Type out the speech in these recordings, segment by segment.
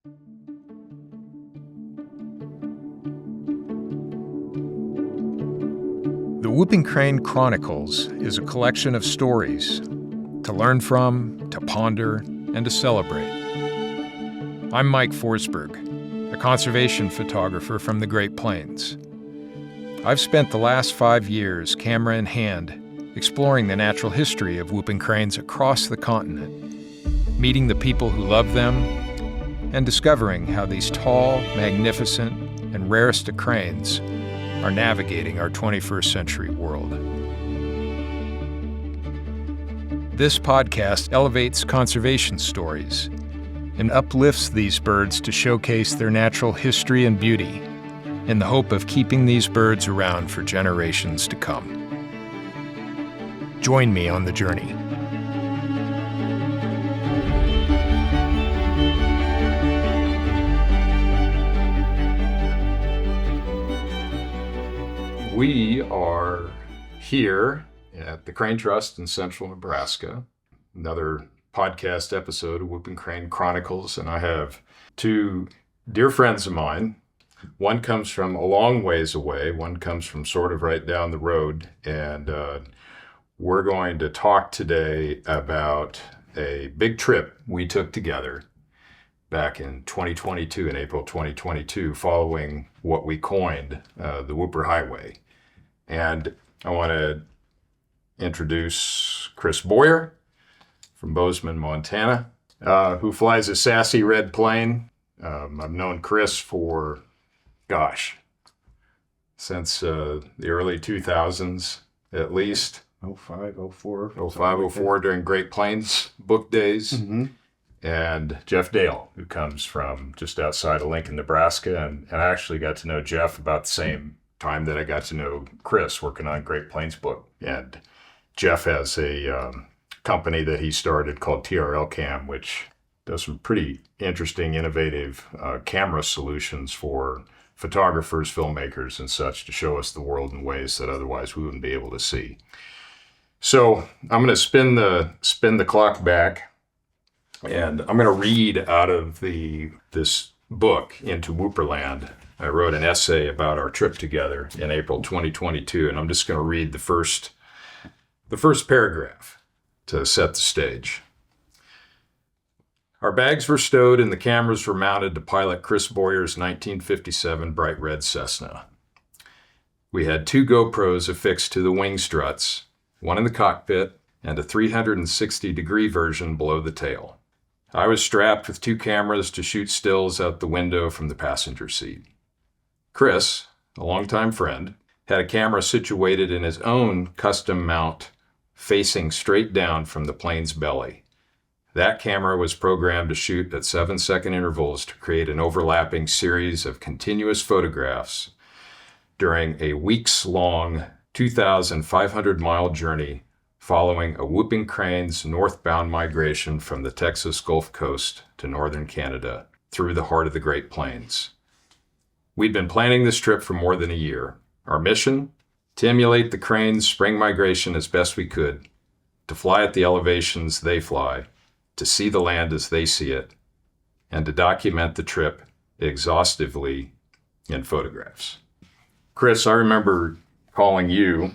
The Whooping Crane Chronicles is a collection of stories to learn from, to ponder, and to celebrate. I'm Mike Forsberg, a conservation photographer from the Great Plains. I've spent the last 5 years, camera in hand, exploring the natural history of whooping cranes across the continent, meeting the people who love them, and discovering how these tall, magnificent, and rarest of cranes are navigating our 21st century world. This podcast elevates conservation stories and uplifts these birds to showcase their natural history and beauty in the hope of keeping these birds around for generations to come. Join me on the journey. We are here at the Crane Trust in central Nebraska, another podcast episode of Whooping Crane Chronicles, and I have two dear friends of mine. One comes from a long ways away, one comes from sort of right down the road, and we're going to talk today about a big trip we took together back in 2022, in April 2022, following what we coined the Whooper Highway. And I want to introduce Chris Boyer from Bozeman, Montana, who flies a sassy red plane. I've known Chris for, since the early 2000s at least. 05, 04. 05, 04 during Great Plains book days. Mm-hmm. And Jeff Dale, who comes from just outside of Lincoln, Nebraska. And I actually got to know Jeff about the same time that I got to know Chris working on Great Plains book. And Jeff has a company that he started called TRL Cam, which does some pretty interesting, innovative camera solutions for photographers, filmmakers, and such to show us the world in ways that otherwise we wouldn't be able to see. So I'm going to spin the clock back, and I'm going to read out of this book, Into Whooperland. I wrote an essay about our trip together in April 2022, and I'm just going to read the first paragraph to set the stage. Our bags were stowed and the cameras were mounted to pilot Chris Boyer's 1957 bright red Cessna. We had 2 GoPros affixed to the wing struts, one in the cockpit and a 360-degree version below the tail. I was strapped with 2 cameras to shoot stills out the window from the passenger seat. Chris, a longtime friend, had a camera situated in his own custom mount facing straight down from the plane's belly. That camera was programmed to shoot at 7-second intervals to create an overlapping series of continuous photographs during a weeks-long 2,500-mile journey following a whooping crane's northbound migration from the Texas Gulf Coast to northern Canada through the heart of the Great Plains. We'd been planning this trip for more than a year. Our mission? To emulate the crane's spring migration as best we could, to fly at the elevations they fly, to see the land as they see it, and to document the trip exhaustively in photographs. Chris, I remember calling you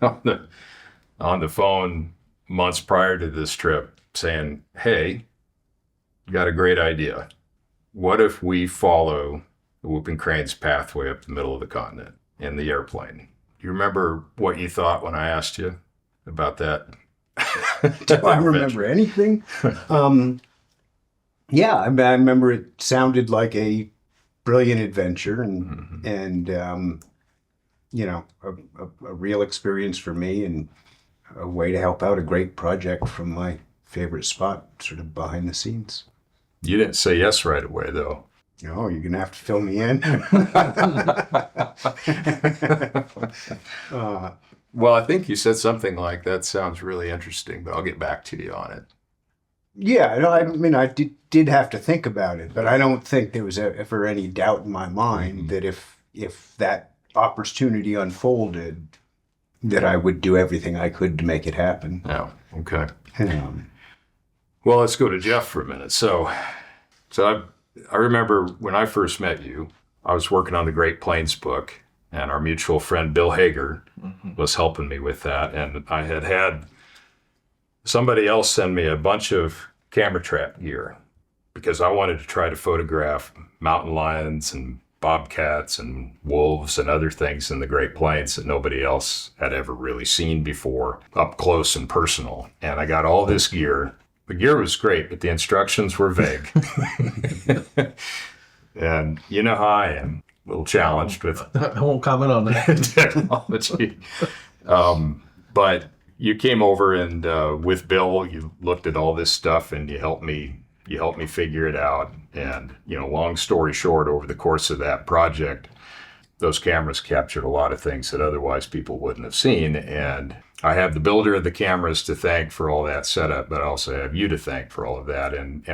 on the phone months prior to this trip saying, hey, you got a great idea. What if we follow the whooping crane's pathway up the middle of the continent in the airplane? Do you remember what you thought when I asked you about that? Do I remember anything? Yeah, I remember it sounded like a brilliant adventure and a real experience for me and a way to help out a great project from my favorite spot, sort of behind the scenes. You didn't say yes right away, though. Oh, you're going to have to fill me in. Well, I think you said something like, that sounds really interesting, but I'll get back to you on it. Yeah, no, I mean, I did have to think about it, but I don't think there was ever any doubt in my mind that if that opportunity unfolded, that I would do everything I could to make it happen. Oh, okay. Well, let's go to Jeff for a minute. So I've I remember when I first met you, I was working on the Great Plains book, and our mutual friend Bill Hager was helping me with that. And I had somebody else send me a bunch of camera trap gear because I wanted to try to photograph mountain lions and bobcats and wolves and other things in the Great Plains that nobody else had ever really seen before, up close and personal. And I got all this gear. The gear was great, but the instructions were vague. And you know how I am, a little challenged with I won't comment on that. technology. But you came over and with Bill, you looked at all this stuff and you helped me figure it out. And, long story short, over the course of that project, those cameras captured a lot of things that otherwise people wouldn't have seen. And I have the builder of the cameras to thank for all that setup, but I also have you to thank for all of that. And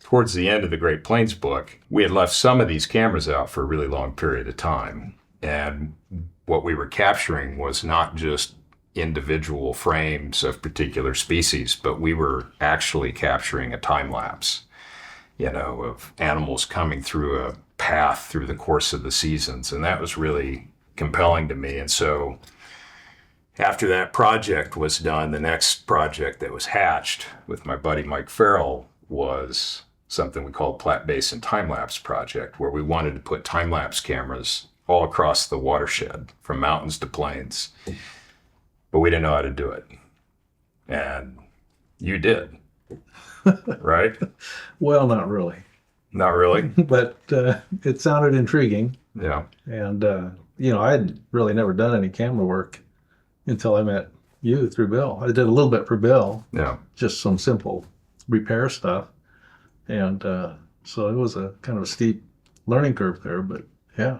towards the end of the Great Plains book, we had left some of these cameras out for a really long period of time. And what we were capturing was not just individual frames of particular species, but we were actually capturing a time lapse, of animals coming through a path through the course of the seasons. And that was really compelling to me. And so after that project was done, the next project that was hatched with my buddy Mike Farrell was something we called Platte Basin Timelapse project, where we wanted to put time-lapse cameras all across the watershed, from mountains to plains. But we didn't know how to do it. And you did, right? Well, not really. Not really? But it sounded intriguing. Yeah. And, I had really never done any camera work until I met you through Bill. I did a little bit for Bill. Yeah. Just some simple repair stuff. And so it was a kind of a steep learning curve there, but yeah,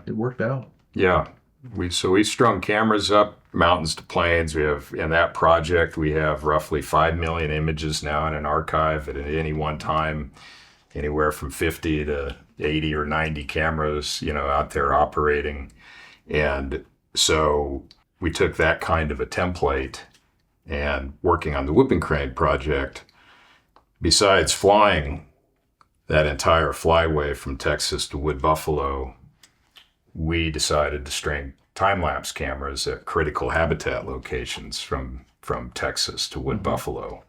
it worked out. Yeah. We strung cameras up mountains to plains. We have, in that project, we have roughly 5 million images now in an archive at any one time, anywhere from 50 to 80 or 90 cameras, out there operating. And so we took that kind of a template and working on the Whooping Crane project, besides flying that entire flyway from Texas to Wood Buffalo, we decided to string time-lapse cameras at critical habitat locations from Texas to Wood Buffalo.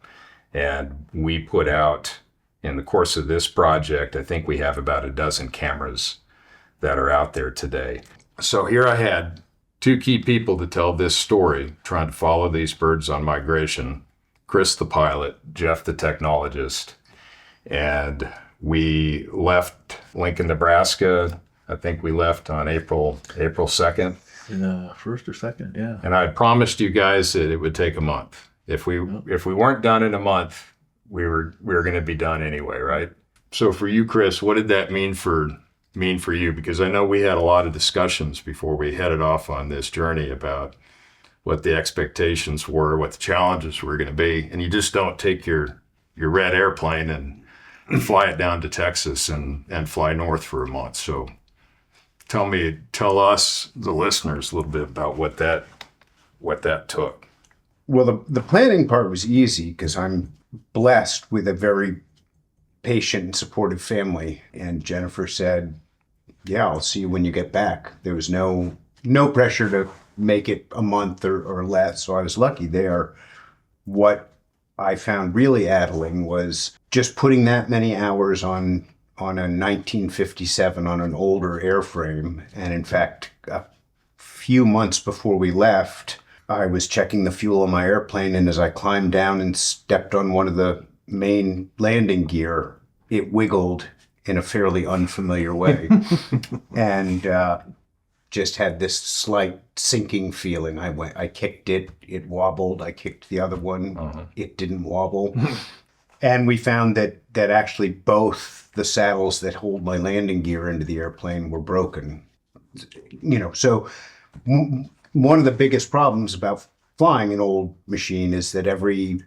And we put out, in the course of this project, I think we have about a dozen cameras that are out there today. So here I had two key people to tell this story, trying to follow these birds on migration: Chris the pilot, Jeff the technologist. And we left Lincoln, Nebraska. I think we left on April 2nd. First or second, yeah. And I had promised you guys that it would take a month. If we weren't done in a month, we were going to be done anyway, right? So for you, Chris, what did that mean for you? Because I know we had a lot of discussions before we headed off on this journey about what the expectations were, what the challenges were going to be, and you just don't take your red airplane and fly it down to Texas and fly north for a month. So tell us, the listeners, a little bit about what that took. Well, the planning part was easy because I'm blessed with a very patient and supportive family. And Jennifer said, yeah, I'll see you when you get back. There was no pressure to make it a month or less. So I was lucky there. What I found really addling was just putting that many hours on a 1957 on an older airframe. And in fact, a few months before we left, I was checking the fuel on my airplane, and as I climbed down and stepped on one of the main landing gear, it wiggled in a fairly unfamiliar way. And just had this slight sinking feeling. I kicked it, it wobbled. I kicked the other one, it didn't wobble. And we found that actually both the saddles that hold my landing gear into the airplane were broken. So one of the biggest problems about flying an old machine is that every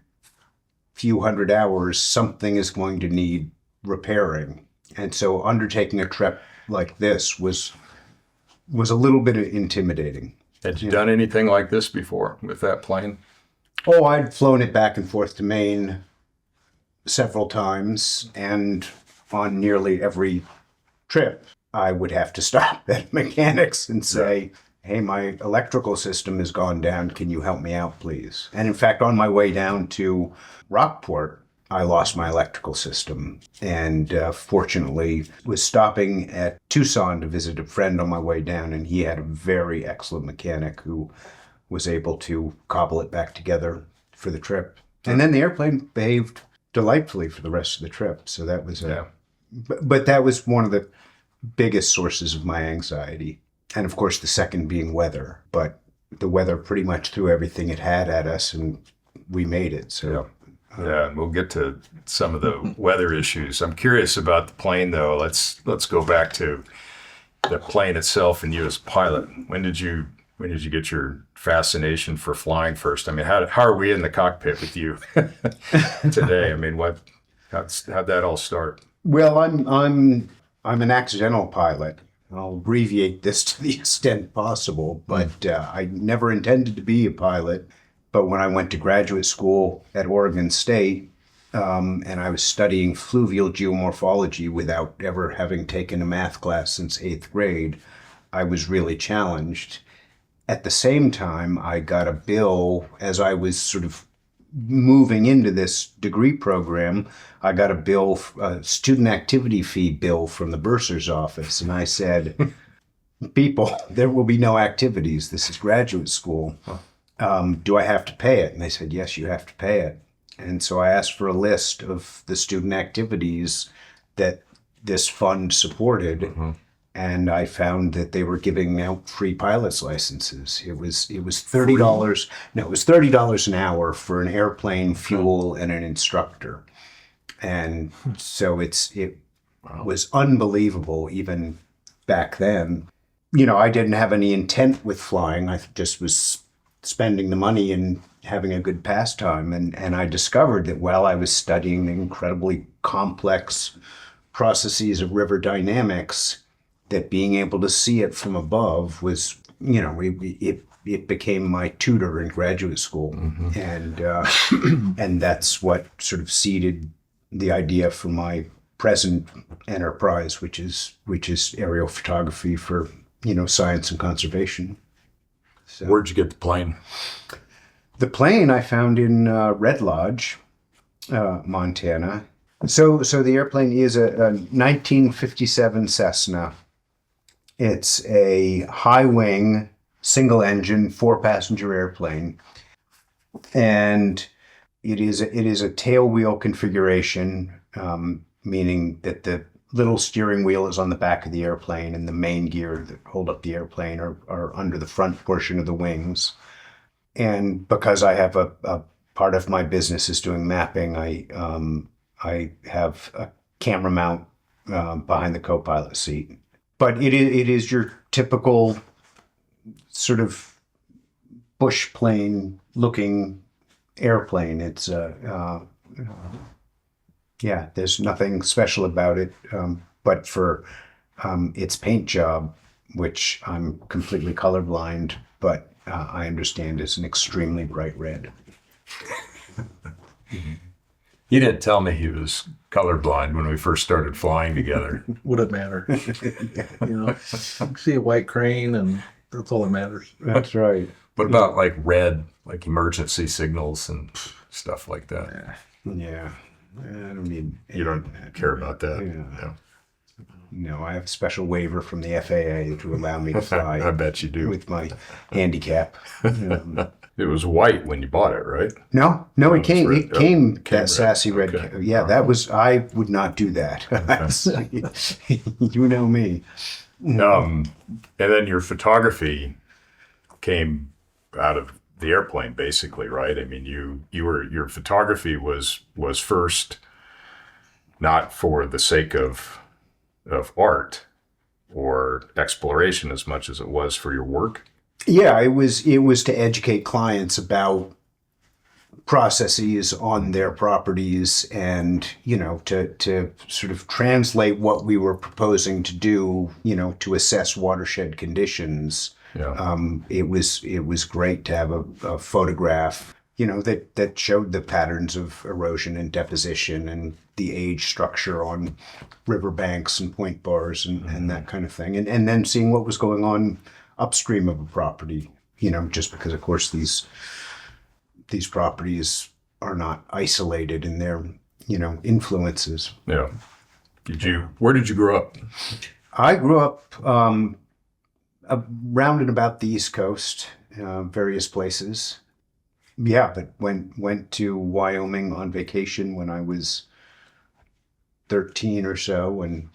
few hundred hours, something is going to need repairing. And so undertaking a trip like this was a little bit intimidating. Had you done anything like this before with that plane? Oh, I'd flown it back and forth to Maine several times, and on nearly every trip, I would have to stop at mechanics and say, hey, my electrical system has gone down. Can you help me out, please? And in fact, on my way down to Rockport, I lost my electrical system and fortunately was stopping at Tucson to visit a friend on my way down, and he had a very excellent mechanic who was able to cobble it back together for the trip. And then the airplane behaved delightfully for the rest of the trip. So that was but that was one of the biggest sources of my anxiety. And of course, the second being weather. But the weather pretty much threw everything it had at us, and we made it. So. Yeah, and we'll get to some of the weather issues. I'm curious about the plane, though. Let's go back to the plane itself and you as a pilot. When did you get your fascination for flying first? I mean, how are we in the cockpit with you today? I mean, how'd that all start? Well, I'm an accidental pilot. I'll abbreviate this to the extent possible, but I never intended to be a pilot. But when I went to graduate school at Oregon State, and I was studying fluvial geomorphology without ever having taken a math class since 8th grade, I was really challenged. At the same time, I got a bill as I was sort of moving into this degree program. I got a student activity fee bill from the bursar's office. And I said, people, there will be no activities. This is graduate school. Do I have to pay it? And they said, yes, you have to pay it. And so I asked for a list of the student activities that this fund supported. Mm-hmm. And I found that they were giving out free pilot's licenses. It was $30. No, it was $30 an hour for an airplane, fuel, and an instructor. And so it was unbelievable even back then. You know, I didn't have any intent with flying. I just was spending the money and having a good pastime. And I discovered that while I was studying the incredibly complex processes of river dynamics, that being able to see it from above was, you know, it became my tutor in graduate school. Mm-hmm. And that's what sort of seeded the idea for my present enterprise, which is aerial photography for, you know, science and conservation. So, where'd you get the plane? The plane I found in Red Lodge, Montana. So the airplane is a 1957 Cessna. It's a high wing, single engine, 4-passenger airplane. And it is a tailwheel configuration, meaning that the little steering wheel is on the back of the airplane and the main gear that hold up the airplane are under the front portion of the wings. And because I have a part of my business is doing mapping, I have a camera mount behind the co-pilot seat. But it is your typical sort of bush plane looking airplane. It's there's nothing special about it, but for its paint job, which I'm completely colorblind, but I understand is an extremely bright red. He didn't tell me he was colorblind when we first started flying together. Would it matter? You know, you can see a white crane, and that's all that matters. That's right. What about like red, like emergency signals and stuff like that? Yeah. I don't need. You don't care about that? Yeah. No, I have a special waiver from the FAA to allow me to fly. I bet you do. With my handicap. It was white when you bought it, right? No, it came. It came that red. sassy red. Okay. Yeah, that was. I would not do that. Okay. You know me. And then your photography came out of the airplane, basically, right? I mean, your photography was first not for the sake of art or exploration as much as it was for your work. Yeah, it was to educate clients about processes on their properties and, you know, to sort of translate what we were proposing to do, you know, to assess watershed conditions. Yeah. It was great to have a photograph that showed the patterns of erosion and deposition and the age structure on riverbanks and point bars and that kind of thing. And then seeing what was going on upstream of a property, just because, of course, these properties are not isolated in their, influences. Yeah. Where did you grow up? I grew up around and about the East Coast, various places. Yeah, but went to Wyoming on vacation when I was 13 or so and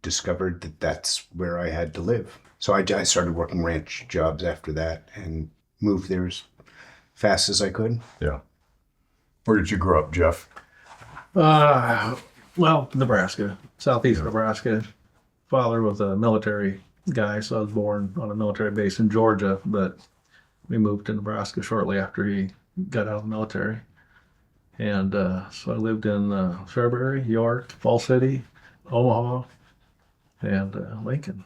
discovered that that's where I had to live. So I started working ranch jobs after that and moved there as fast as I could. Yeah. Where did you grow up, Jeff? Well, Nebraska, southeast Nebraska. Father was a military guy, so I was born on a military base in Georgia, but we moved to Nebraska shortly after he got out of the military. And so I lived in Fairbury, York, Fall City, Omaha, and Lincoln.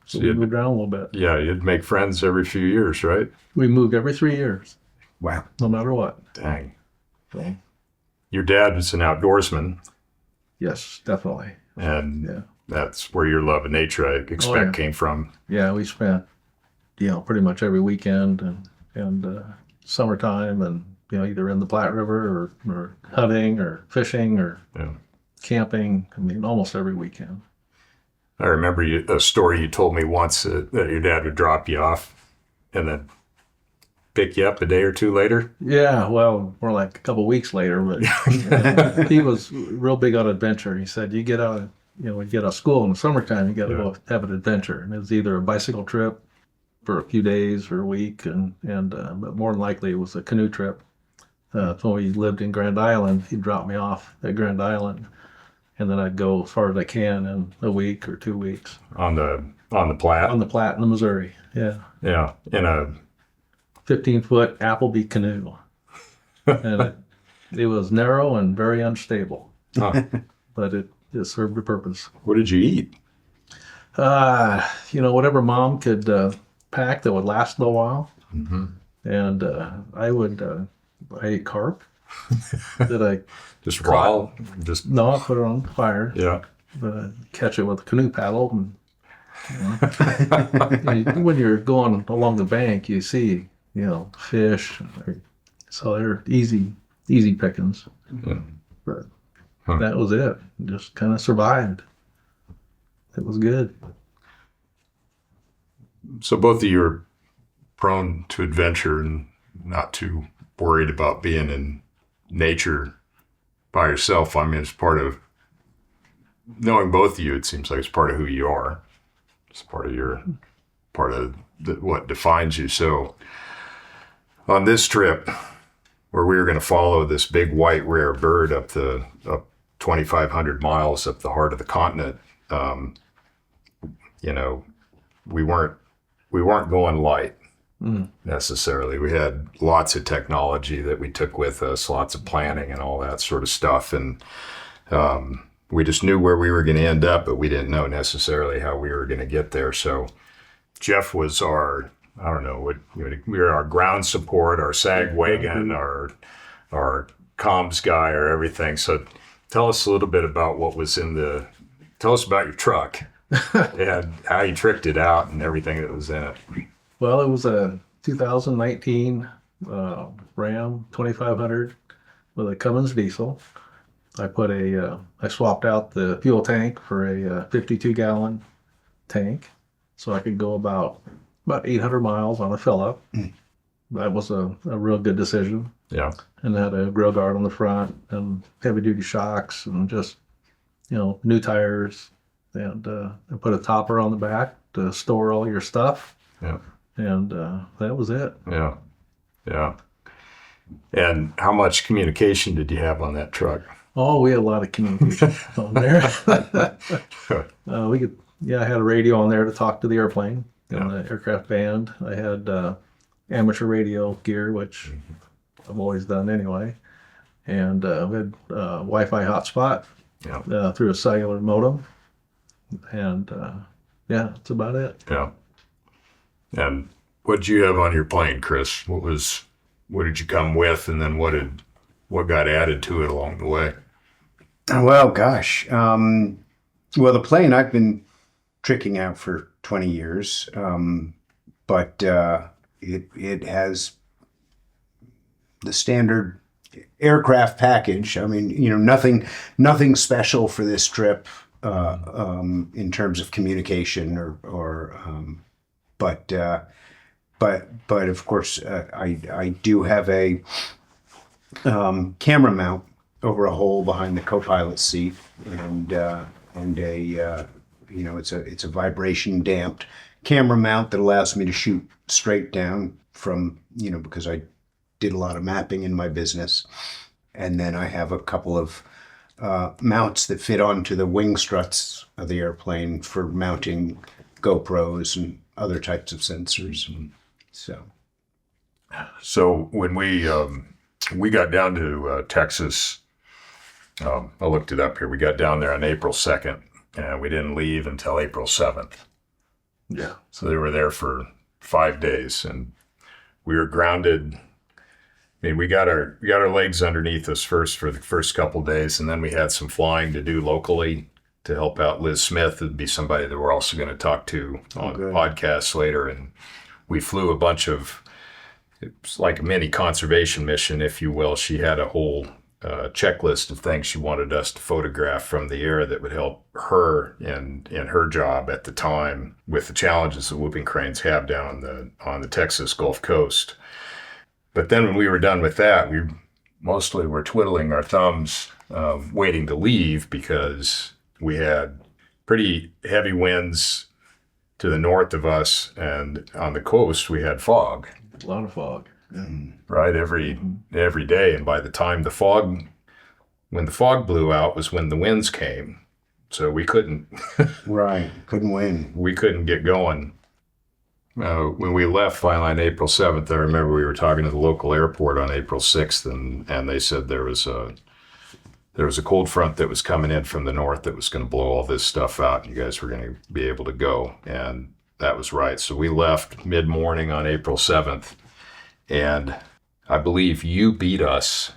So we moved around a little bit. Yeah, you'd make friends every few years, right? We moved every 3 years. Wow. No matter what. Dang. So, Your dad was an outdoorsman, yes, definitely. and that's where your love of nature, I expect, came from. Yeah, we spent, pretty much every weekend and summertime and, either in the Platte River or hunting or fishing or camping. I mean, almost every weekend. I remember a story you told me once that your dad would drop you off and then pick you up a day or two later. Yeah, well, more like a couple weeks later, but he was real big on adventure. He said, you get out, when you get out of school in the summertime, you got to go have an adventure. And it was either a bicycle trip for a few days or a week, but more than likely it was a canoe trip. So when we lived in Grand Island, he'd drop me off at Grand Island, and then I'd go as far as I can in a week or 2 weeks. On the Platte? On the Platte in the Missouri, yeah. Yeah, in a 15-foot Appleby canoe. And it was narrow and very unstable, but it served a purpose. What did you eat? Whatever mom could pack that would last a little while. Mm-hmm. And I ate carp that I just raw? No, I put it on fire. Yeah. But I catch it with a canoe paddle. And when you're going along the bank, you see, fish. So they're easy pickings. Yeah. But that was it. Just kind of survived. It was good. So both of you are prone to adventure and not too worried about being in nature by yourself. I mean, it's part of knowing both of you. It seems like it's part of who you are. It's part of what defines you. So on this trip, where we were going to follow this big white rare bird up 2,500 miles up the heart of the continent, we weren't going light necessarily. We had lots of technology that we took with us, lots of planning and all that sort of stuff, and we just knew where we were going to end up, but we didn't know necessarily how we were going to get there. So Jeff was our, we were our ground support, our sag wagon, our comms guy, or everything. So tell us a little bit about tell us about your truck and how you tricked it out and everything that was in it. Well, it was a 2019 Ram 2500 with a Cummins diesel. I swapped out the fuel tank for a 52-gallon tank, so I could go about 800 miles on a fill-up. That was a real good decision. Yeah. And it had a grill guard on the front and heavy-duty shocks and just, new tires. And I put a topper on the back to store all your stuff. Yeah. And that was it. Yeah. Yeah. And how much communication did you have on that truck? Oh, we had a lot of communication on there. I had a radio on there to talk to the airplane and the aircraft band. I had amateur radio gear, which I've always done anyway. And we had Wi-Fi hotspot through a cellular modem. And that's about it. Yeah. And what did you have on your plane, Chris? What was what did you come with, and then what got added to it along the way? Well, gosh. Well, the plane I've been tricking out for 20 years, but it has the standard aircraft package. I mean, nothing special for this trip in terms of communication but of course I do have a camera mount over a hole behind the co-pilot seat, and it's a vibration damped camera mount that allows me to shoot straight down from, because I did a lot of mapping in my business. And then I have a couple of mounts that fit onto the wing struts of the airplane for mounting GoPros and other types of sensors. And so when we got down to Texas, I looked it up here. We got down there on April 2nd, and we didn't leave until April 7th. Yeah. So they were there for 5 days, and we were grounded. I mean, we got our legs underneath us first for the first couple of days, and then we had some flying to do locally to help out Liz Smith. It'd be somebody that we're also going to talk to on podcasts later. And we flew a bunch of, it's like a mini conservation mission, if you will. She had a whole checklist of things she wanted us to photograph from the air that would help her in her job at the time with the challenges that whooping cranes have down on the Texas Gulf Coast. But then when we were done with that, we mostly were twiddling our thumbs, waiting to leave, because we had pretty heavy winds to the north of us, and on the coast we had fog. A lot of fog. Yeah. Right, every day. And by the time when the fog blew out was when the winds came. So we couldn't win. We couldn't get going. When we left finally on April 7th, I remember we were talking to the local airport on April 6th, and they said there was a cold front that was coming in from the north that was going to blow all this stuff out, and you guys were going to be able to go. And that was right. So we left mid-morning on April 7th, and I believe you beat us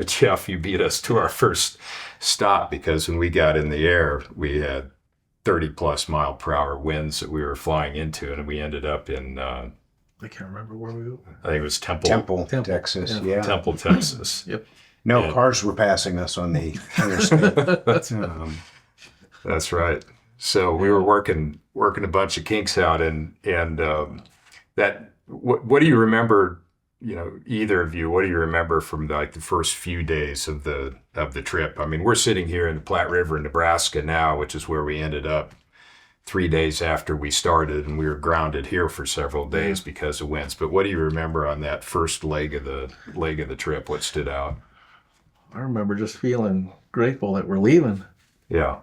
Jeff, you beat us to our first stop, because when we got in the air, we had 30 plus mile per hour winds that we were flying into, and we ended up in, I can't remember where we were. I think it was Temple, Texas. Yeah. Temple, Texas. Yep. No, cars were passing us on the interstate. That's right. So we were working a bunch of kinks out, and that. What do you remember? Either of you, what do you remember from the first few days of the trip? I mean, we're sitting here in the Platte River in Nebraska now, which is where we ended up 3 days after we started, and we were grounded here for several days because of winds. But what do you remember on that first leg of the trip? What stood out? I remember just feeling grateful that we're leaving. Yeah.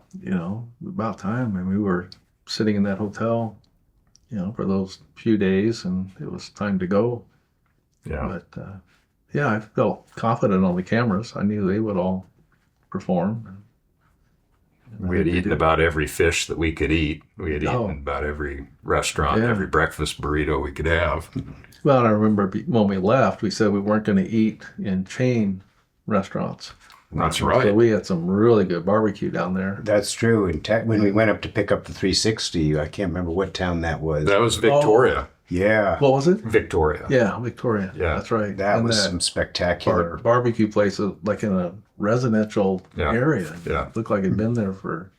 About time. And we were sitting in that hotel, for those few days, and it was time to go. Yeah. But, I felt confident on the cameras. I knew they would all perform. We had eaten about every fish that we could eat. We had eaten about every restaurant, every breakfast burrito we could have. Well, I remember when we left, we said we weren't going to eat in chain restaurants. That's right. So we had some really good barbecue down there. That's true. And when we went up to pick up the 360, I can't remember what town that was. That was Victoria. Yeah. What was it? Victoria. Yeah, Victoria. Yeah. That's right. That was some spectacular barbecue place, like in a residential area. Yeah. It looked like it'd been there for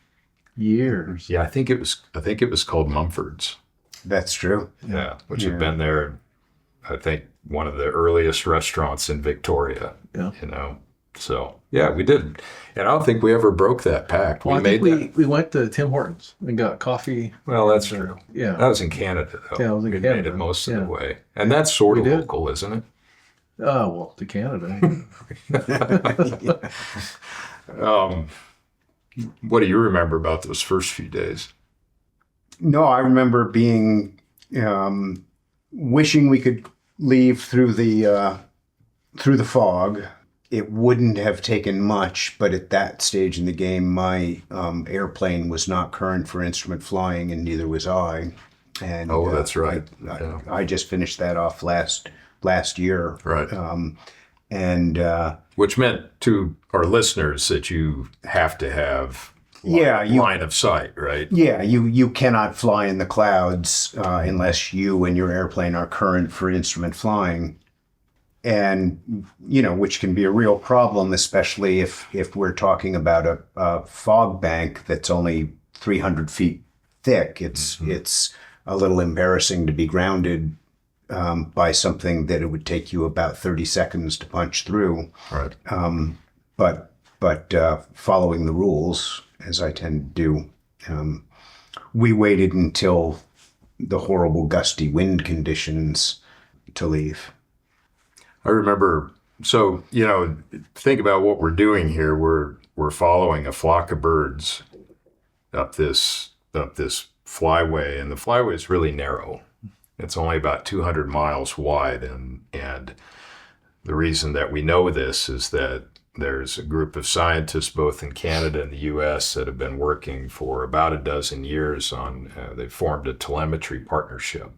years. Yeah, I think it was called Mumford's. That's true. Yeah, which had been there, I think, one of the earliest restaurants in Victoria. Yeah. So yeah, we did, and I don't think we ever broke that pact. Well, we went to Tim Hortons and got coffee. Well, that's true. Yeah, that was in Canada though. Yeah, it was in we Canada. Made it most of the way, and that's sort of local, isn't it? Oh well, to Canada. What do you remember about those first few days? No, I remember being wishing we could leave through the fog. It wouldn't have taken much, but at that stage in the game, my airplane was not current for instrument flying, and neither was I. And that's right. I just finished that off last year. Right. And which meant to our listeners that you have to have line of sight, right? Yeah, you cannot fly in the clouds unless you and your airplane are current for instrument flying. And, which can be a real problem, especially if we're talking about a fog bank that's only 300 feet thick. It's a little embarrassing to be grounded by something that it would take you about 30 seconds to punch through. Right. But following the rules, as I tend to do, we waited until the horrible gusty wind conditions to leave. I remember, so, think about what we're doing here. We're following a flock of birds up this flyway, and the flyway is really narrow. It's only about 200 miles wide, and the reason that we know this is that there's a group of scientists both in Canada and the U.S. that have been working for about a dozen years on, they've formed a telemetry partnership.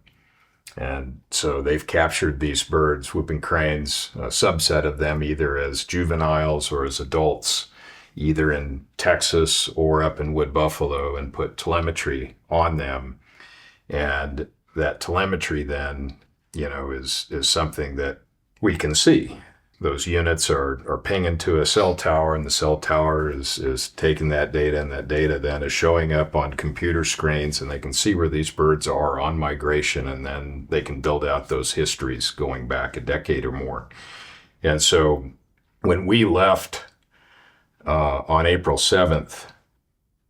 And so they've captured these birds, whooping cranes, a subset of them either as juveniles or as adults, either in Texas or up in Wood Buffalo, and put telemetry on them. And that telemetry then, is something that we can see. Those units are pinging to a cell tower, and the cell tower is taking that data, and that data then is showing up on computer screens, and they can see where these birds are on migration, and then they can build out those histories going back a decade or more. And so when we left on April 7th,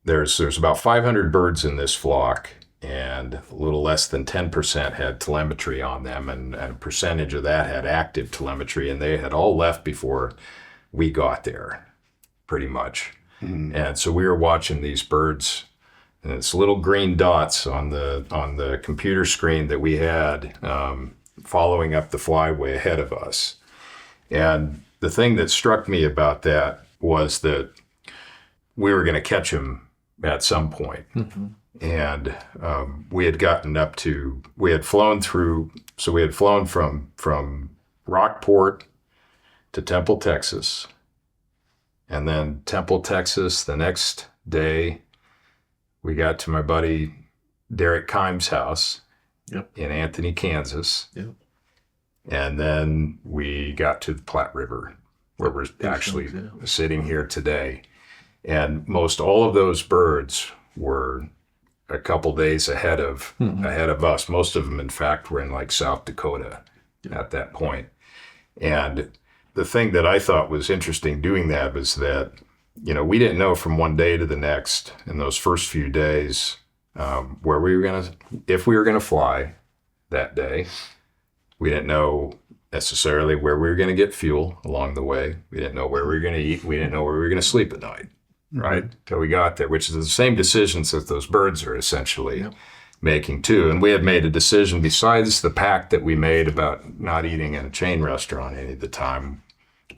there's about 500 birds in this flock, and a little less than 10% had telemetry on them, and a percentage of that had active telemetry, and they had all left before we got there, pretty much. Mm-hmm. And so we were watching these birds, and it's little green dots on the computer screen that we had following up the flyway ahead of us. And the thing that struck me about that was that we were going to catch them at some point. Mm-hmm. And we had flown from Rockport to Temple, Texas. And then Temple, Texas, the next day, we got to my buddy Derek Kimes' house in Anthony, Kansas. Yep. And then we got to the Platte River, where we're actually sitting here today. And most all of those birds were a couple days ahead of us. Most of them, in fact, were in like South Dakota at that point. And the thing that I thought was interesting doing that was that, we didn't know from one day to the next in those first few days if we were gonna fly that day. We didn't know necessarily where we were gonna get fuel along the way. We didn't know where we were gonna eat. We didn't know where we were gonna sleep at night. Right? Till we got there, which is the same decisions that those birds are essentially making too. And we had made a decision, besides the pact that we made about not eating in a chain restaurant any of the time,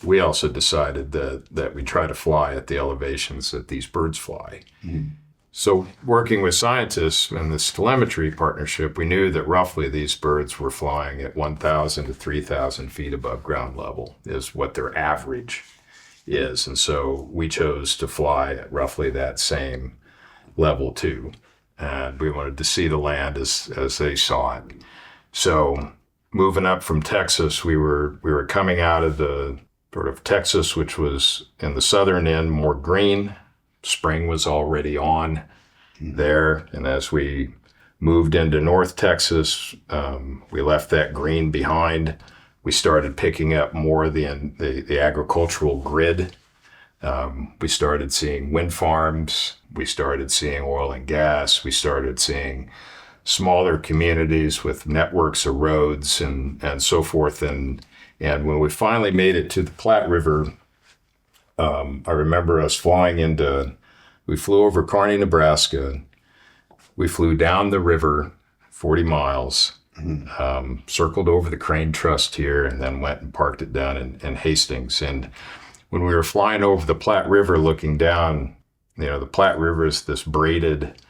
we also decided that we try to fly at the elevations that these birds fly. Mm-hmm. So working with scientists in this telemetry partnership, we knew that roughly these birds were flying at 1,000 to 3,000 feet above ground level is what their average is. And so we chose to fly at roughly that same level too. And we wanted to see the land as they saw it. So moving up from Texas, we were coming out of the sort of Texas, which was in the southern end, more green. Spring was already on there. And as we moved into North Texas, we left that green behind. We started picking up more of the agricultural grid. We started seeing wind farms. We started seeing oil and gas. We started seeing smaller communities with networks of roads and so forth. And when we finally made it to the Platte River, I remember us we flew over Kearney, Nebraska. We flew down the river 40 miles. Circled over the Crane Trust here, and then went and parked it down in Hastings. And when we were flying over the Platte River looking down, the Platte River is this braided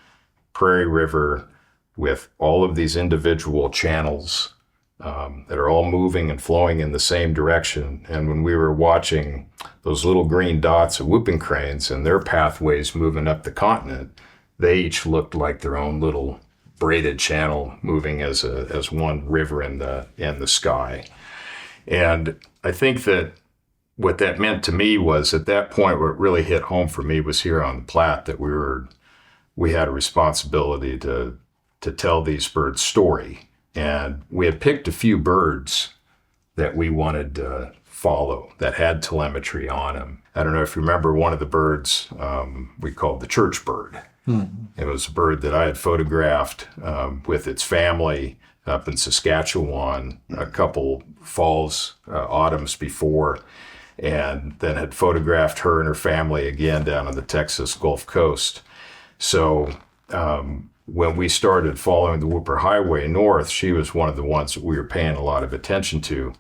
prairie river with all of these individual channels that are all moving and flowing in the same direction. And when we were watching those little green dots of whooping cranes and their pathways moving up the continent, they each looked like their own little braided channel moving as one river in the sky. And I think that what that meant to me was, at that point, where it really hit home for me was here on the Platte, that we had a responsibility to tell these birds' story. And we had picked a few birds that we wanted to follow that had telemetry on them. I don't know if you remember one of the birds we called the church bird. It was a bird that I had photographed with its family up in Saskatchewan a couple falls, autumns before, and then had photographed her and her family again down on the Texas Gulf Coast. So when we started following the Whooper Highway north, she was one of the ones that we were paying a lot of attention to.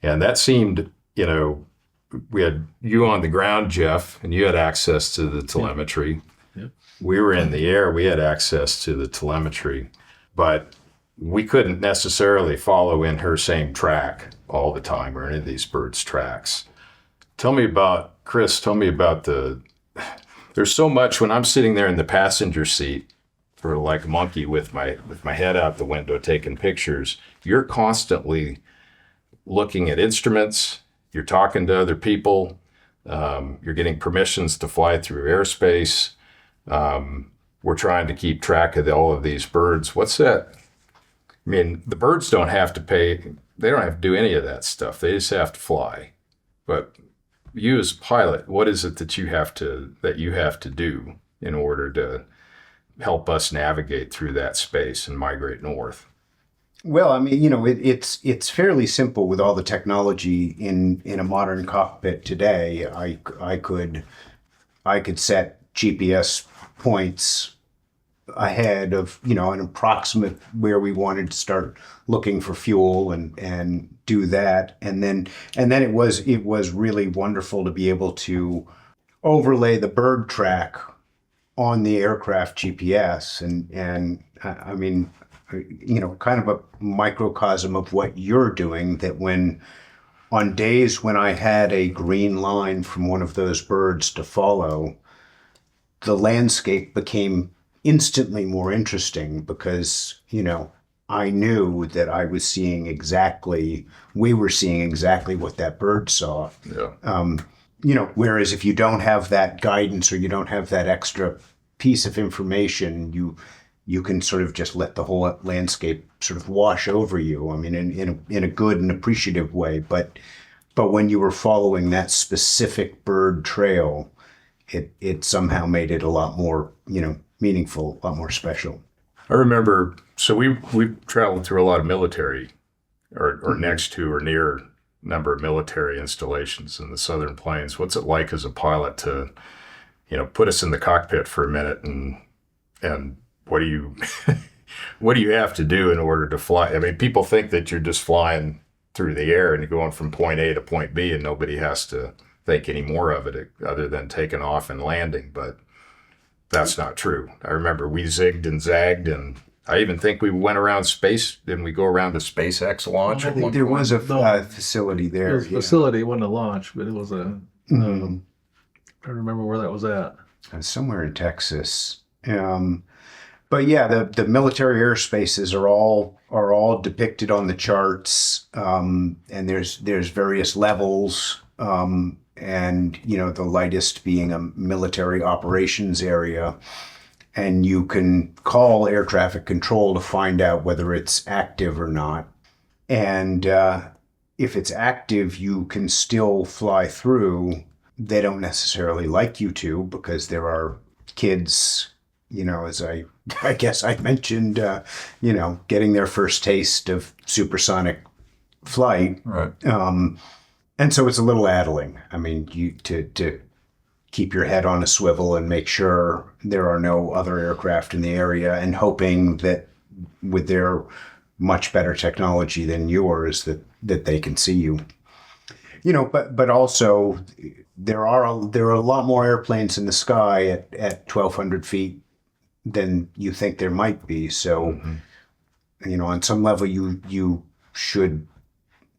And that seemed, we had you on the ground, Jeff, and you had access to the telemetry. Yep. We were in the air, we had access to the telemetry, but we couldn't necessarily follow in her same track all the time, or any of these birds' tracks. Chris, tell me about there's so much when I'm sitting there in the passenger seat, sort of like a monkey with my head out the window taking pictures. You're constantly looking at instruments, you're talking to other people, you're getting permissions to fly through airspace. We're trying to keep track of all of these birds. What's that? I mean, the birds don't have to pay, they don't have to do any of that stuff. They just have to fly. But you as a pilot, what is it that you have to do in order to help us navigate through that space and migrate north? Well, I mean, it's fairly simple with all the technology in a modern cockpit today. I could set GPS points ahead of, an approximate where we wanted to start looking for fuel and do that. And then it was really wonderful to be able to overlay the bird track on the aircraft GPS. And I mean, kind of a microcosm of what you're doing, that on days when I had a green line from one of those birds to follow, the landscape became instantly more interesting, because, I knew that we were seeing exactly what that bird saw. Yeah. Whereas if you don't have that guidance, or you don't have that extra piece of information, you can sort of just let the whole landscape sort of wash over you. I mean, in a good and appreciative way. But when you were following that specific bird trail, it somehow made it a lot more, meaningful, a lot more special. I remember, so we traveled through a lot of military, or next to or near a number of military installations in the Southern Plains. What's it like as a pilot to, put us in the cockpit for a minute, and what do you what do you have to do in order to fly? I mean, people think that you're just flying through the air and you're going from point A to point B, and nobody has to think any more of it other than taking off and landing, but that's not true. I remember we zigged and zagged, and I even think we went around space. Didn't we go around the SpaceX launch? I think there was a facility there. It was a facility, it wasn't a launch, but it was I don't remember where that was at. Somewhere in Texas. But yeah, the military airspaces are all depicted on the charts, and there's various levels, and the lightest being a military operations area, and you can call air traffic control to find out whether it's active or not. And if it's active, you can still fly through. They don't necessarily like you to, because there are kids, as I guess I mentioned, getting their first taste of supersonic flight. Right. And so it's a little addling. I mean, to keep your head on a swivel and make sure there are no other aircraft in the area, and hoping that with their much better technology than yours, that they can see you. But also there are a lot more airplanes in the sky at 1,200 feet than you think there might be. So, on some level, you should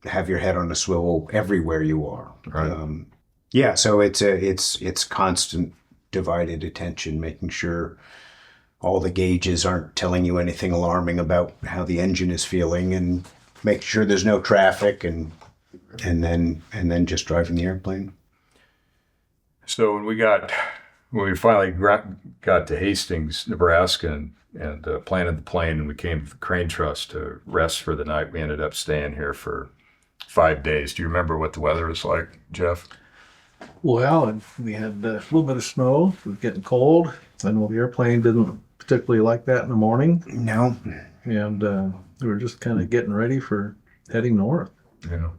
have your head on a swivel everywhere you are. Right. Yeah. So it's constant divided attention, making sure all the gauges aren't telling you anything alarming about how the engine is feeling, and make sure there's no traffic, and then just driving the airplane. So when we finally got to Hastings, Nebraska, and planted the plane, and we came to the Crane Trust to rest for the night, we ended up staying here for 5 days. Do you remember what the weather was like, Jeff? Well, and we had a little bit of snow. It was getting cold. I know the airplane didn't particularly like that in the morning. No. And we were just kind of getting ready for heading north. Yeah.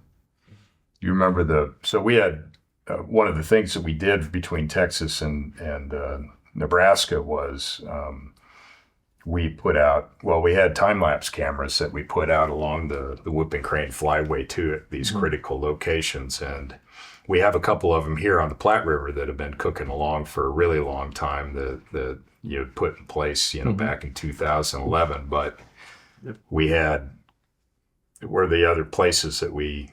You remember so we had one of the things that we did between Texas and Nebraska was we had time-lapse cameras that we put out along the Whooping Crane flyway to these critical locations. And we have a couple of them here on the Platte River that have been cooking along for a really long time that you put in place, back in 2011. But were the other places that we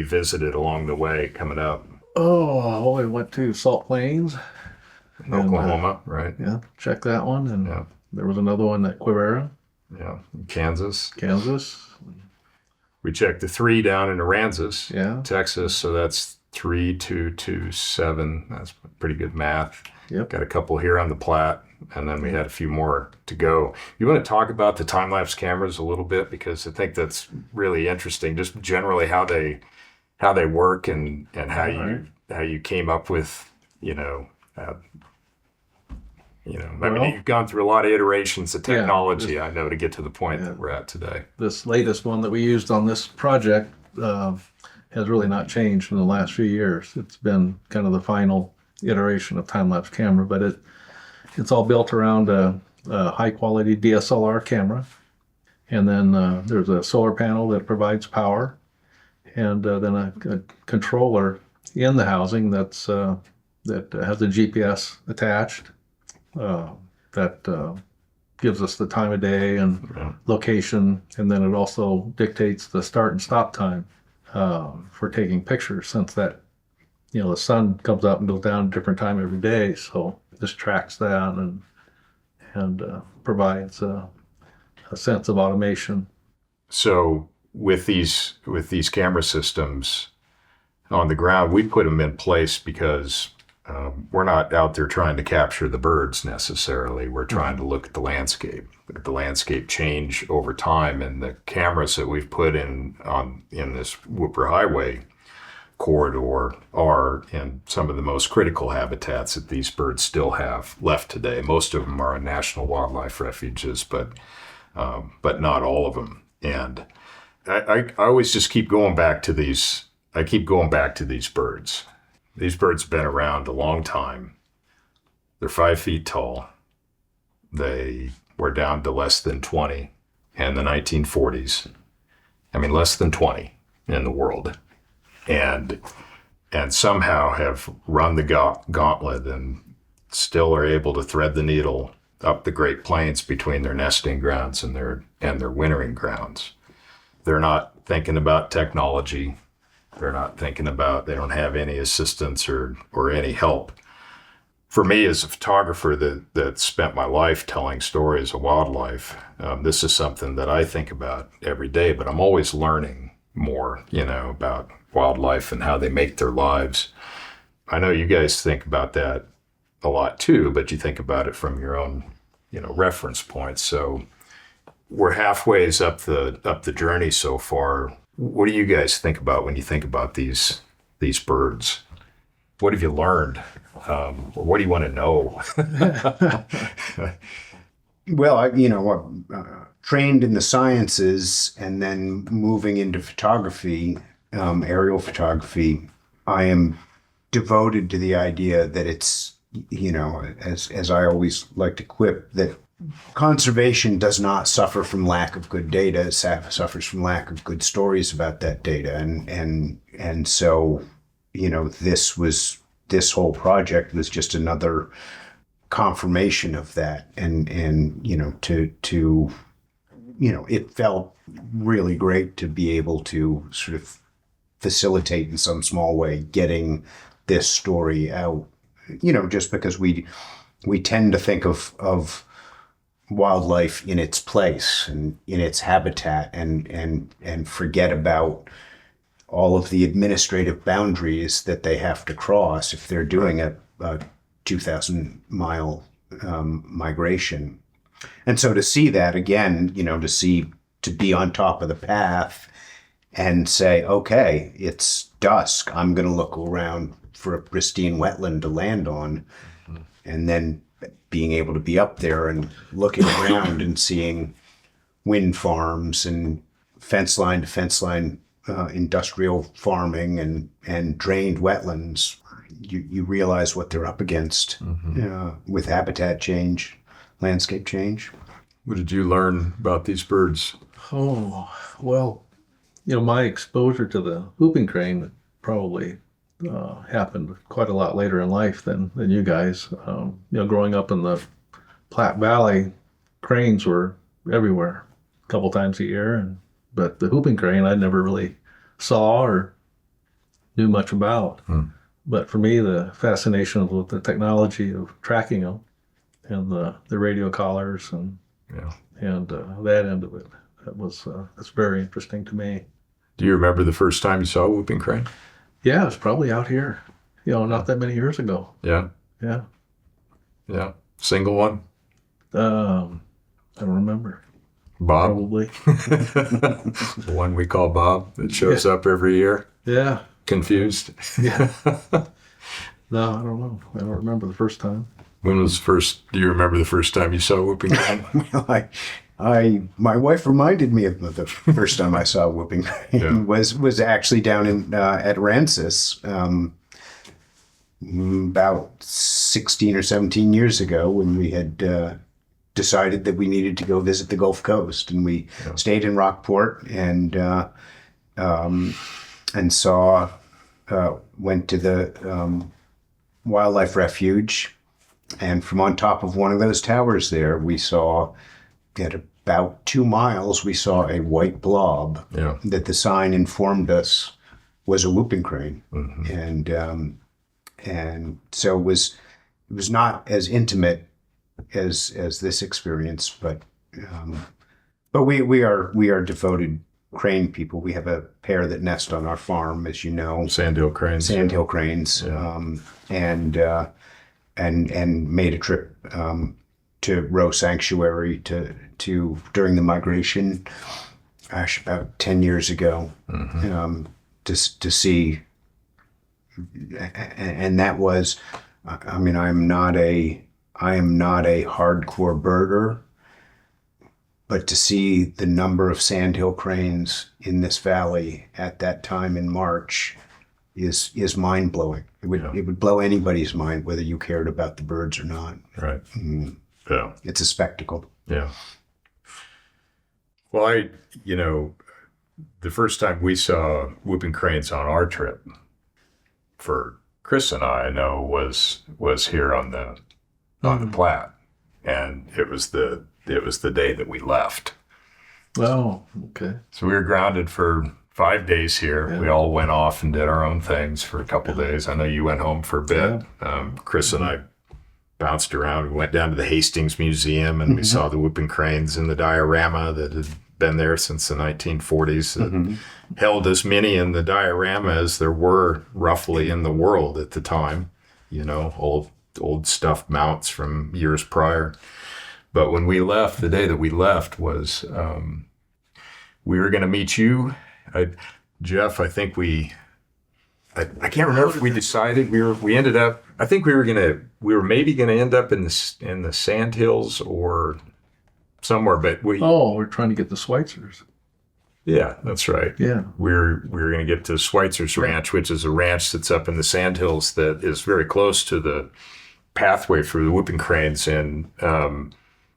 visited along the way coming up? Oh, we went to Salt Plains, Oklahoma, right? Yeah, check that one. And there was another one at Quivira. Yeah, Kansas. We checked the 3 down in Aransas, Texas. So that's 3, 2, 2, 7. That's pretty good math. Yep. Got a couple here on the Platte, and then we had a few more to go. You want to talk about the time-lapse cameras a little bit, because I think that's really interesting, just generally how they work and how you came up with, you've gone through a lot of iterations of technology, I know, to get to the point that we're at today. This latest one that we used on this project has really not changed in the last few years. It's been kind of the final iteration of time-lapse camera, but it's all built around a high-quality DSLR camera. And then there's a solar panel that provides power, and then a controller in the housing that has a GPS attached that gives us the time of day and location, and then it also dictates the start and stop time for taking pictures, since that the sun comes up and goes down at a different time every day. So this tracks that and provides a sense of automation. So with these camera systems on the ground, we put them in place because we're not out there trying to capture the birds necessarily. We're trying to look at the landscape change over time, and the cameras that we've put in this Whooper Highway corridor are in some of the most critical habitats that these birds still have left today. Most of them are in national wildlife refuges, but not all of them. And I always just keep going back to these. I keep going back to these birds. These birds have been around a long time. They're 5 feet tall. They were down to less than 20 in the 1940s. I mean, less than 20 in the world. And somehow have run the gauntlet and still are able to thread the needle up the Great Plains between their nesting grounds and their wintering grounds. They're not thinking about technology. They're not thinking about, they don't have any assistance or any help. For me, as a photographer that spent my life telling stories of wildlife, this is something that I think about every day, but I'm always learning more, about wildlife and how they make their lives. I know you guys think about that a lot too, but you think about it from your own, reference points. So we're halfway up the journey so far. What do you guys think about when you think about these birds? What have you learned? Or what do you want to know? Well, trained in the sciences and then moving into photography, aerial photography, I am devoted to the idea that it's, as I always like to quip, that conservation does not suffer from lack of good data. It suffers from lack of good stories about that data. And so, this whole project was just another confirmation of that, and it felt really great to be able to sort of facilitate in some small way getting this story out. Just because we tend to think of wildlife in its place and in its habitat, and forget about all of the administrative boundaries that they have to cross if they're doing a 2,000-mile migration. And so to see that again, to be on top of the path and say, okay, it's dusk, I'm going to look around for a pristine wetland to land on, and then being able to be up there and looking around and seeing wind farms and fence line to fence line industrial farming and drained wetlands. You realize what they're up against with habitat change, landscape change. What did you learn about these birds? Oh, well, my exposure to the whooping crane probably happened quite a lot later in life than you guys. Growing up in the Platte Valley, cranes were everywhere, a couple times a year, but the whooping crane I never really saw or knew much about. But for me, the fascination with the technology of tracking them and the radio collars and that end of it, that's very interesting to me. Do you remember the first time you saw a whooping crane? Yeah, it was probably out here, not that many years ago. Yeah. Yeah. Yeah. Single one? I don't remember. Bob? Probably. The one we call Bob that shows up every year? Yeah. Confused? Yeah. No, I don't know. I don't remember the first time. Do you remember the first time you saw a whooping crane? Well, my wife reminded me of the first time I saw a whooping crane was actually down at Aransas about 16 or 17 years ago, when we had decided that we needed to go visit the Gulf Coast, and we stayed in Rockport and saw went to the wildlife refuge, and from on top of one of those towers there, we saw at about 2 miles, we saw a white blob that the sign informed us was a whooping crane. And so it was not as intimate as this experience, but we are devoted crane people. We have a pair that nest on our farm, as you know. Sandhill cranes. And made a trip to Roe Sanctuary to during the migration, about 10 years ago, to see, and that was, I am not a hardcore birder, but to see the number of sandhill cranes in this valley at that time in March is mind blowing. It would blow anybody's mind, whether you cared about the birds or not. Right. Yeah. It's a spectacle. Yeah. Well, the first time we saw whooping cranes on our trip, for Chris and I know was here on the Platte, and it was the day that we left. Oh, okay. So we were grounded for 5 days here. Yeah. We all went off and did our own things for a couple days. I know you went home for a bit. Yeah. Chris and I bounced around. We went down to the Hastings Museum, and we saw the whooping cranes in the diorama that had been there since the 1940s. That held as many in the diorama as there were roughly in the world at the time. Old stuffed mounts from years prior. But when we left, the day that we left was we were going to meet you. Jeff, I think I can't remember if we decided we ended up, I think we were maybe going to end up in the Sandhills or somewhere, but we're trying to get the Schweitzers. Yeah, that's right. Yeah. We're going to get to Schweitzer's Ranch, which is a ranch that's up in the Sandhills that is very close to the pathway for the whooping cranes. And,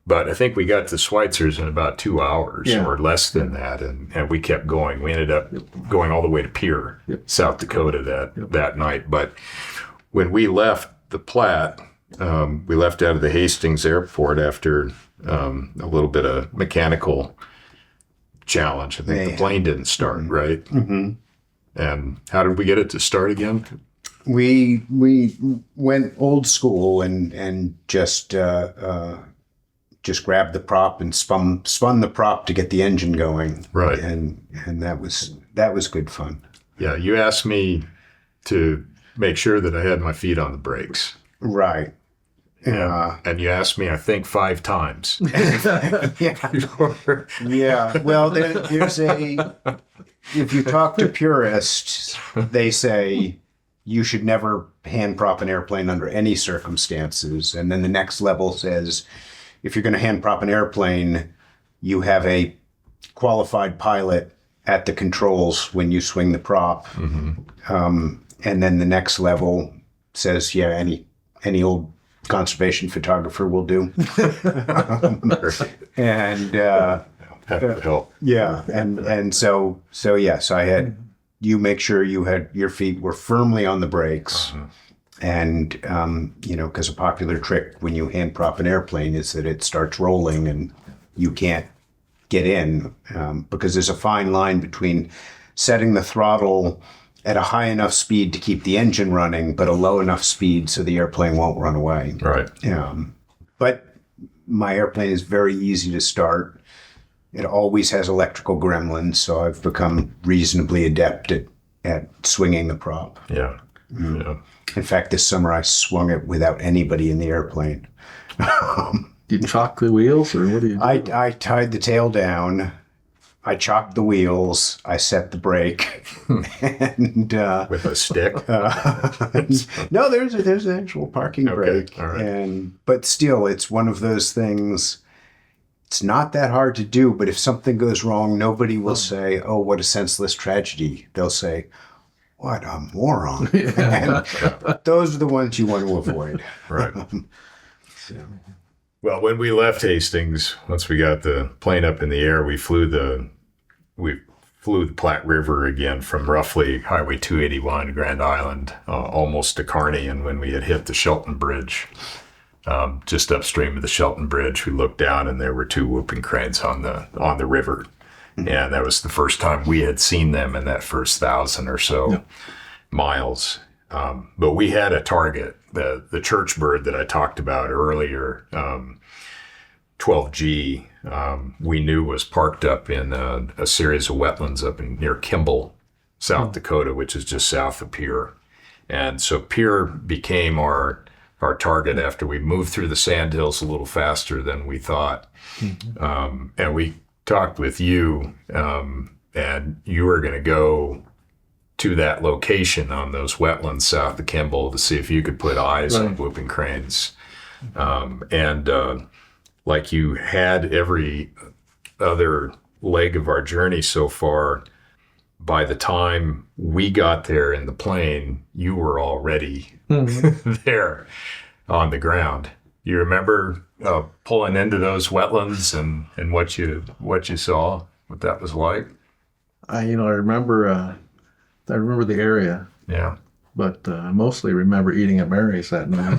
but I think we got to Schweitzer's in about 2 hours or less than that. And we kept going. We ended up going all the way to Pierre, South Dakota that night. But when we left the Platte we left out of the Hastings airport after a little bit of mechanical challenge. I think the plane didn't start, right? Mm-hmm. And how did we get it to start again? We went old school and just grabbed the prop and spun the prop to get the engine going. Right. And that was good fun. Yeah, you asked me to make sure that I had my feet on the brakes. Right. And you asked me, I think, 5 times. Yeah. Well, there's if you talk to purists, they say you should never hand prop an airplane under any circumstances. And then the next level says, if you're going to hand prop an airplane, you have a qualified pilot at the controls when you swing the prop. Mm-hmm. And then the next level says, yeah, any old conservation photographer will do. And help. Yeah, and so I had you make sure your feet were firmly on the brakes. Uh-huh. And, because a popular trick when you hand prop an airplane is that it starts rolling and you can't get in because there's a fine line between setting the throttle at a high enough speed to keep the engine running, but a low enough speed so the airplane won't run away. Right. But my airplane is very easy to start. It always has electrical gremlins, so I've become reasonably adept at swinging the prop. Yeah. Mm. Yeah. In fact, this summer I swung it without anybody in the airplane. You chalk the wheels, or what do you do? I tied the tail down. I chopped the wheels. I set the brake, and with a stick. No, there's an actual parking brake, all right. But still, it's one of those things. It's not that hard to do, but if something goes wrong, nobody will say, "Oh, what a senseless tragedy." They'll say, "What a moron!" And those are the ones you want to avoid. Right. Well, when we left Hastings, once we got the plane up in the air, we flew the Platte River again from roughly Highway 281 Grand Island, almost to Kearney. And when we had hit the Shelton Bridge, just upstream of the Shelton Bridge, we looked down and there were 2 whooping cranes on the river. Mm-hmm. And that was the first time we had seen them in that first 1,000 or so miles. But we had a target, the church bird that I talked about earlier, 12G, we knew was parked up in a series of wetlands up near Kimball, South Dakota, which is just south of Pierre. And so Pierre became our target after we moved through the sandhills a little faster than we thought. Mm-hmm. And we talked with you, and you were going to go to that location on those wetlands south of Kimball to see if you could put eyes on whooping cranes. Like you had every other leg of our journey so far, by the time we got there in the plane, you were already there on the ground. You remember pulling into those wetlands and what you saw, what that was like? I remember the area. Yeah. But I mostly remember eating at Mary's that night.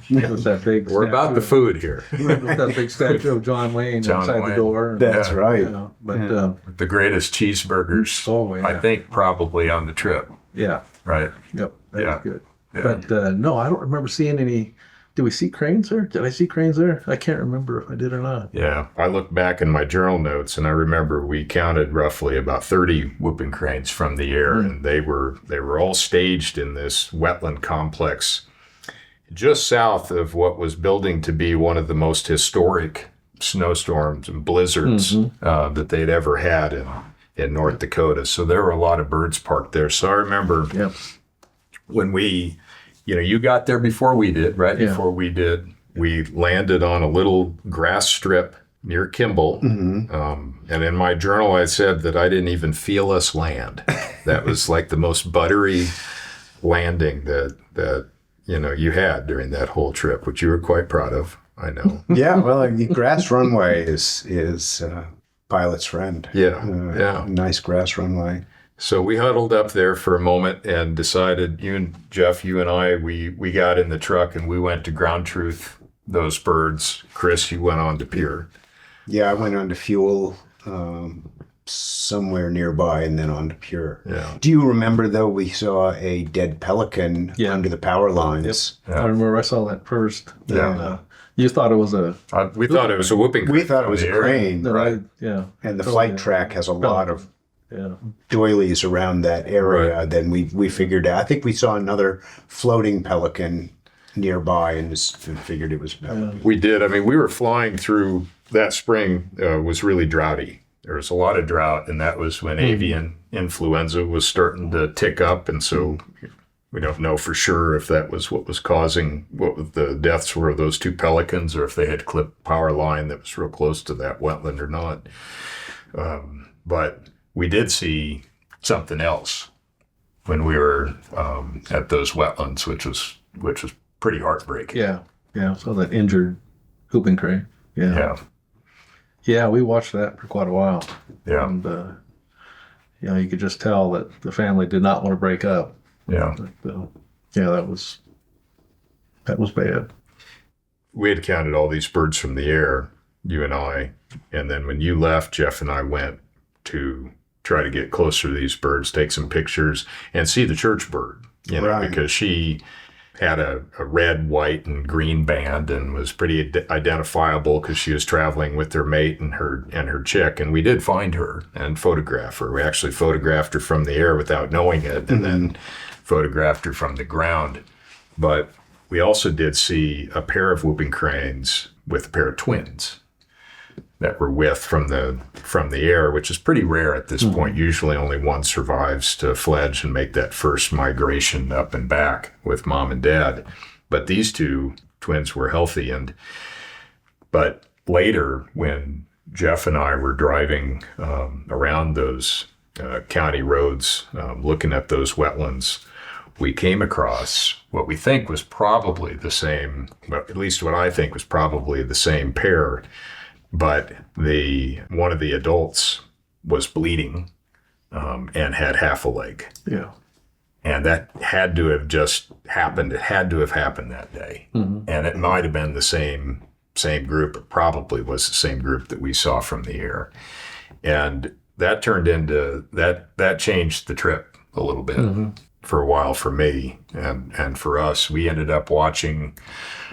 It was that big We're about the food here. That big statue of John Wayne outside the door. That's right. But the greatest cheeseburgers, I think, probably on the trip. Yeah. Right. Yep. That was good. Yeah. But no, I don't remember seeing any. Did we see cranes there? Did I see cranes there? I can't remember if I did or not. Yeah. I look back in my journal notes and I remember we counted roughly about 30 whooping cranes from the air, and they were all staged in this wetland complex just south of what was building to be one of the most historic snowstorms and blizzards that they'd ever had in North Dakota. So there were a lot of birds parked there. So I remember when we, you got there before we did, right? Yeah. Before we did, we landed on a little grass strip near Kimball. Mm-hmm. And in my journal, I said that I didn't even feel us land. That was like the most buttery landing that you had during that whole trip, which you were quite proud of, I know. Yeah, well, the grass runway is pilot's friend. Yeah, Nice grass runway. So we huddled up there for a moment and decided, Jeff, you and I, we got in the truck and we went to ground truth those birds. Chris, you went on to Pier. Yeah, I went on to fuel somewhere nearby and then on to Pure. Yeah. Do you remember, though, we saw a dead pelican under the power lines? Yep. Yeah. I remember I saw that first. Yeah. And, you thought it was we thought it was a whooping crane. We thought it was a crane. Right. Yeah. And the flight track has a lot of doilies around that area. Right. Then we figured out, I think we saw another floating pelican nearby and just figured it was a pelican. We did. I mean, we were flying through that spring, was really droughty. There was a lot of drought, and that was when avian influenza was starting to tick up. And so we don't know for sure if that was what was causing what the deaths were of those two pelicans, or if they had clipped power line that was real close to that wetland or not. But we did see something else when we were at those wetlands, which was pretty heartbreaking. Yeah. Yeah. So that injured whooping crane. Yeah. Yeah. Yeah, we watched that for quite a while. Yeah. And, you could just tell that the family did not want to break up. Yeah. But, that was bad. We had counted all these birds from the air, you and I. And then when you left, Jeff and I went to try to get closer to these birds, take some pictures, and see the church bird, because she had a red, white, and green band and was pretty identifiable because she was traveling with her mate and her chick. And we did find her and photograph her. We actually photographed her from the air without knowing it, and then photographed her from the ground. But we also did see a pair of whooping cranes with a pair of twins that were with from the air, which is pretty rare at this point. Usually only one survives to fledge and make that first migration up and back with mom and dad. But these two twins were healthy. But later, when Jeff and I were driving around those county roads, looking at those wetlands, we came across what we think was probably the same, well, at least what I think was probably the same pair. But one of the adults was bleeding and had half a leg. Yeah. And that had to have just happened. It had to have happened that day. Mm-hmm. And it might have been the same group. It probably was the same group that we saw from the air. And that turned into, that changed the trip a little bit. Mm-hmm. For a while for me and for us. We ended up watching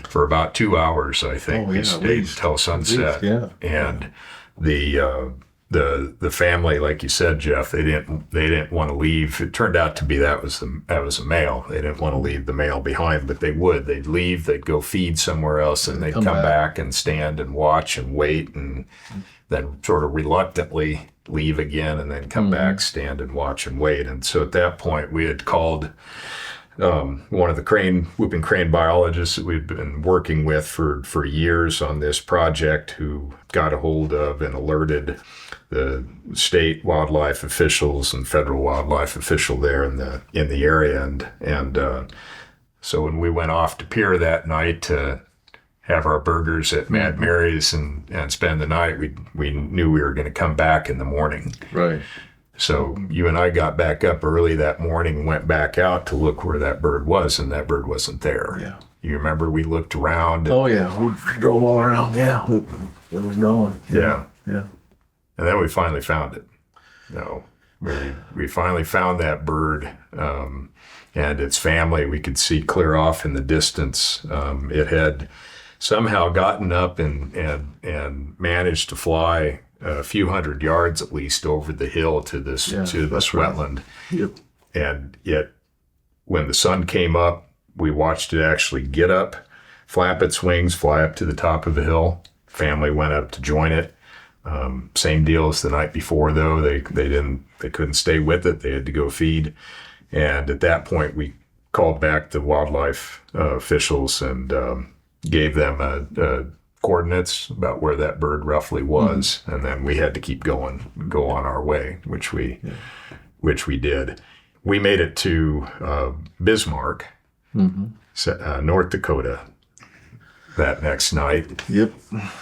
for about 2 hours, I think. We stayed until sunset. And the family, like you said, Jeff, they didn't want to leave. It turned out to be that was a male. They didn't want to leave the male behind, but they would. They'd leave, they'd go feed somewhere else, and they'd come back and stand and watch and wait, and then sort of reluctantly leave again, and then come back, stand and watch and wait. And so at that point, we had called one of the whooping crane biologists that we'd been working with for years on this project, who got a hold of and alerted the state wildlife officials and federal wildlife official there in the area. And so when we went off to Pier that night to have our burgers at Mad Mary's and spend the night, we knew we were going to come back in the morning. Right. So you and I got back up early that morning and went back out to look where that bird was, and that bird wasn't there. Yeah. You remember we looked around? Oh, yeah. We drove all around. Yeah. It was going. Yeah. Yeah. And then we finally found it. We finally found that bird and its family. We could see clear off in the distance. It had somehow gotten up and managed to fly a few hundred yards at least over the hill to this wetland. Right. Yep. And yet when the sun came up, we watched it actually get up, flap its wings, fly up to the top of the hill. Family went up to join it. Same deal as the night before, though. They couldn't stay with it. They had to go feed. And at that point, we called back the wildlife officials and gave them coordinates about where that bird roughly was, and then we had to go on our way, which we did. We made it to Bismarck, North Dakota, that next night. Yep.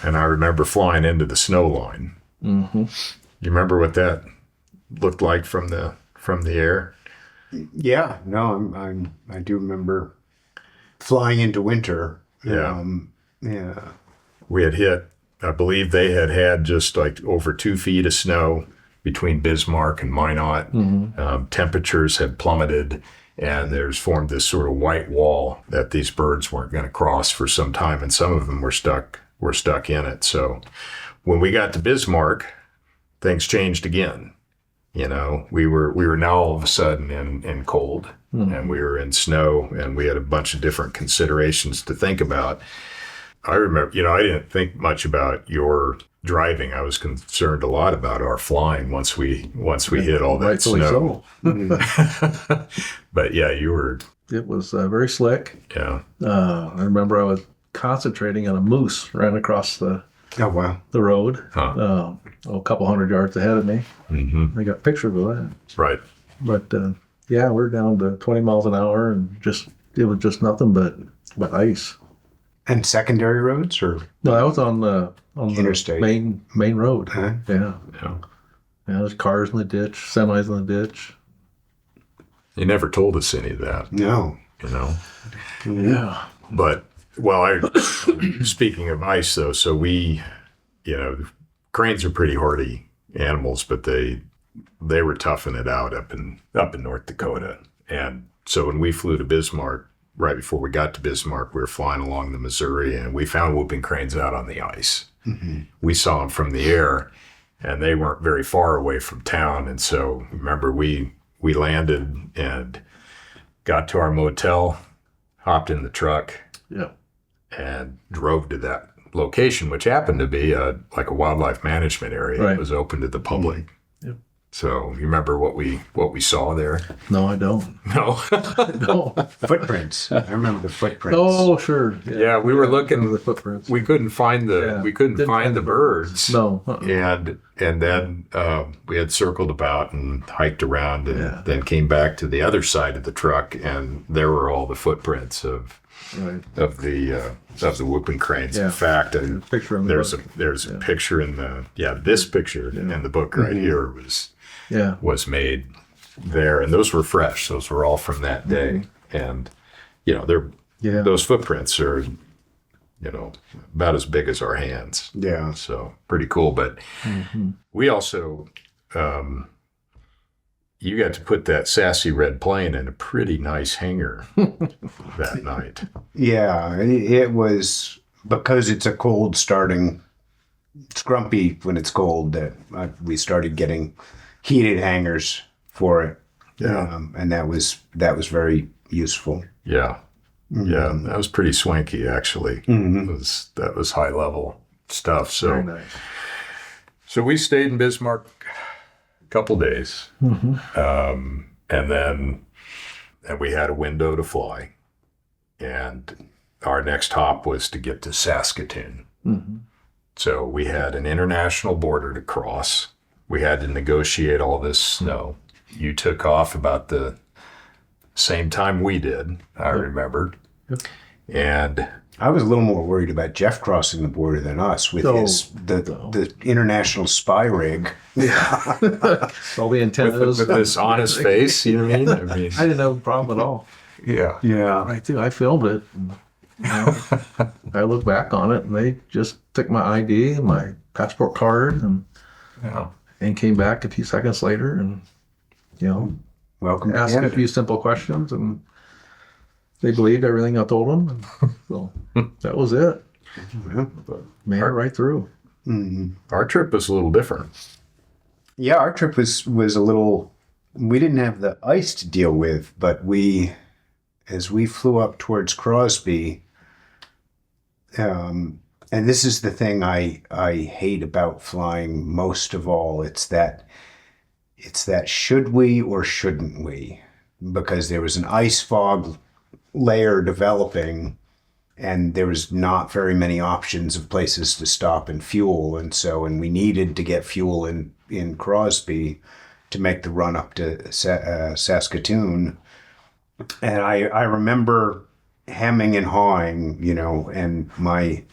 And I remember flying into the snow line. Mm-hmm. You remember what that looked like from the from the air? Yeah, no, I do remember flying into winter. Yeah. Yeah. We had hit, I believe they had just like over 2 feet of snow between Bismarck and Minot. Temperatures had plummeted, and there's formed this sort of white wall that these birds weren't going to cross for some time, and some of them were stuck in it. So when we got to Bismarck, things changed again. You know, we were now all of a sudden in cold, and we were in snow, and we had a bunch of different considerations to think about. I remember, you know, I didn't think much about your driving. I was concerned a lot about our flying once we hit all that Rightfully snow. so. But yeah, you were. It was very slick. Yeah. I remember I was concentrating on a moose ran across the Oh, wow. road, Huh. a couple hundred yards ahead of me. Mm-hmm. I got pictures of that. Right. But yeah, we're down to 20 miles an hour, and it was just nothing but ice. And secondary roads or? No, I was on the Interstate. main road. Huh? Yeah. Yeah. Yeah, there's cars in the ditch, semis in the ditch. You never told us any of that, No. you know. Yeah. But speaking of ice though, so we, you know, cranes are pretty hardy animals, but they were toughing it out up in North Dakota. And so when we flew to Bismarck, right before we got to Bismarck, we were flying along the Missouri, and we found whooping cranes out on the ice. Mm-hmm. We saw them from the air, and they weren't very far away from town. And so remember, we landed and got to our motel, hopped in the truck, Yeah. and drove to that location, which happened to be like a wildlife management area. Right. It was open to the public. Yep. So you remember what we saw there? No, I don't. No. No. Footprints. I remember the footprints. Oh, sure. Yeah, we were looking. Remember the footprints. We couldn't find Yeah. Didn't find the birds. No. And then we had circled about and hiked around, and Yeah. then came back to the other side of the truck, and there were all the footprints of Right. the whooping cranes. Yeah. In fact, There's a picture in the there's book. a picture in this picture in the book right here was made there, and those were fresh. Those were all from that day, and you know those footprints are, you know, about as big as our hands. Yeah. So pretty cool. But we also, you got to put that sassy red plane in a pretty nice hangar that night. Yeah. It was because it's a cold starting. It's grumpy when it's cold that we started getting heated hangars for it. Yeah. And that was very useful. Yeah. Yeah. That was pretty swanky, actually. Mm-hmm. That was high level stuff. So, Very nice. so we stayed in Bismarck a couple days. And we had a window to fly. And our next hop was to get to Saskatoon. So we had an international border to cross. We had to negotiate all this snow. You took off about the same time we did, I remembered. Yep. And I was a little more worried about Jeff crossing the border than us with the international spy rig. All the antennas. with this honest face, you know what I mean? I mean, I didn't have a problem at all. yeah. Yeah. Right too. I filmed it. And, you know, I look back on it, and they just took my ID, my passport card, and came back a few seconds later, and you know, Welcome to asked a Canada. few simple questions, and they believed everything I told them. And so that was it. Yeah. Made it right through. Our trip was a little different. Yeah, our trip was a little. We didn't have the ice to deal with, but as we flew up towards Crosby, and this is the thing I hate about flying most of all. It's that should we or shouldn't we? Because there was an ice fog layer developing, and there was not very many options of places to stop and fuel, and we needed to get fuel in Crosby to make the run up to Saskatoon. And I remember hemming and hawing, you know, and my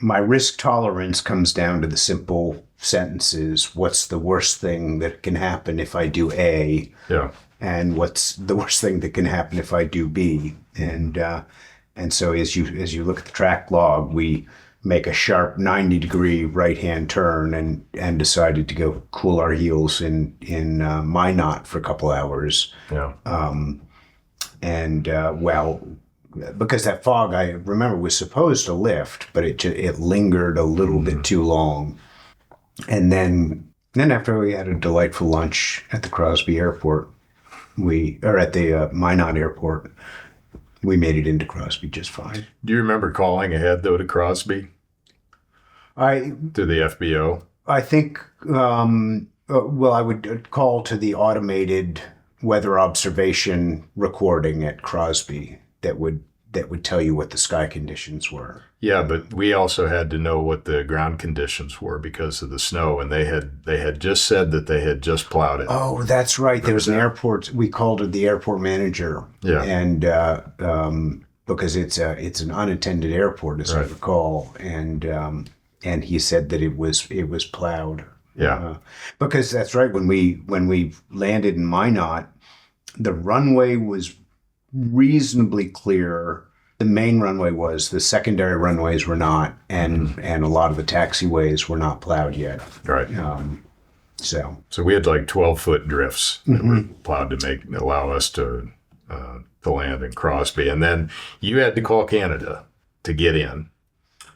my risk tolerance comes down to the simple sentences. What's the worst thing that can happen if I do A? Yeah. And what's the worst thing that can happen if I do B? And so as you look at the track log, we make a sharp 90-degree right-hand turn and decided to go cool our heels in Minot for a couple hours. Yeah. Because that fog, I remember, was supposed to lift, but it lingered a little bit too long. And then after we had a delightful lunch at the Crosby Airport, at the Minot Airport, we made it into Crosby just fine. Do you remember calling ahead, though, to Crosby? To the FBO? I think, I would call to the automated weather observation recording at Crosby that would tell you what the sky conditions were. Yeah, but we also had to know what the ground conditions were because of the snow, and they had just said that they had just plowed it. Oh, that's right. There was an airport. We called it the airport manager. Yeah, and because it's an unattended airport, as I recall, and he said that it was plowed. Yeah, because that's right. When we landed in Minot, the runway was reasonably clear. The main runway was. The secondary runways were not, and a lot of the taxiways were not plowed yet. Right. So we had like 12-foot drifts that were plowed to allow us to land in Crosby, and then you had to call Canada to get in.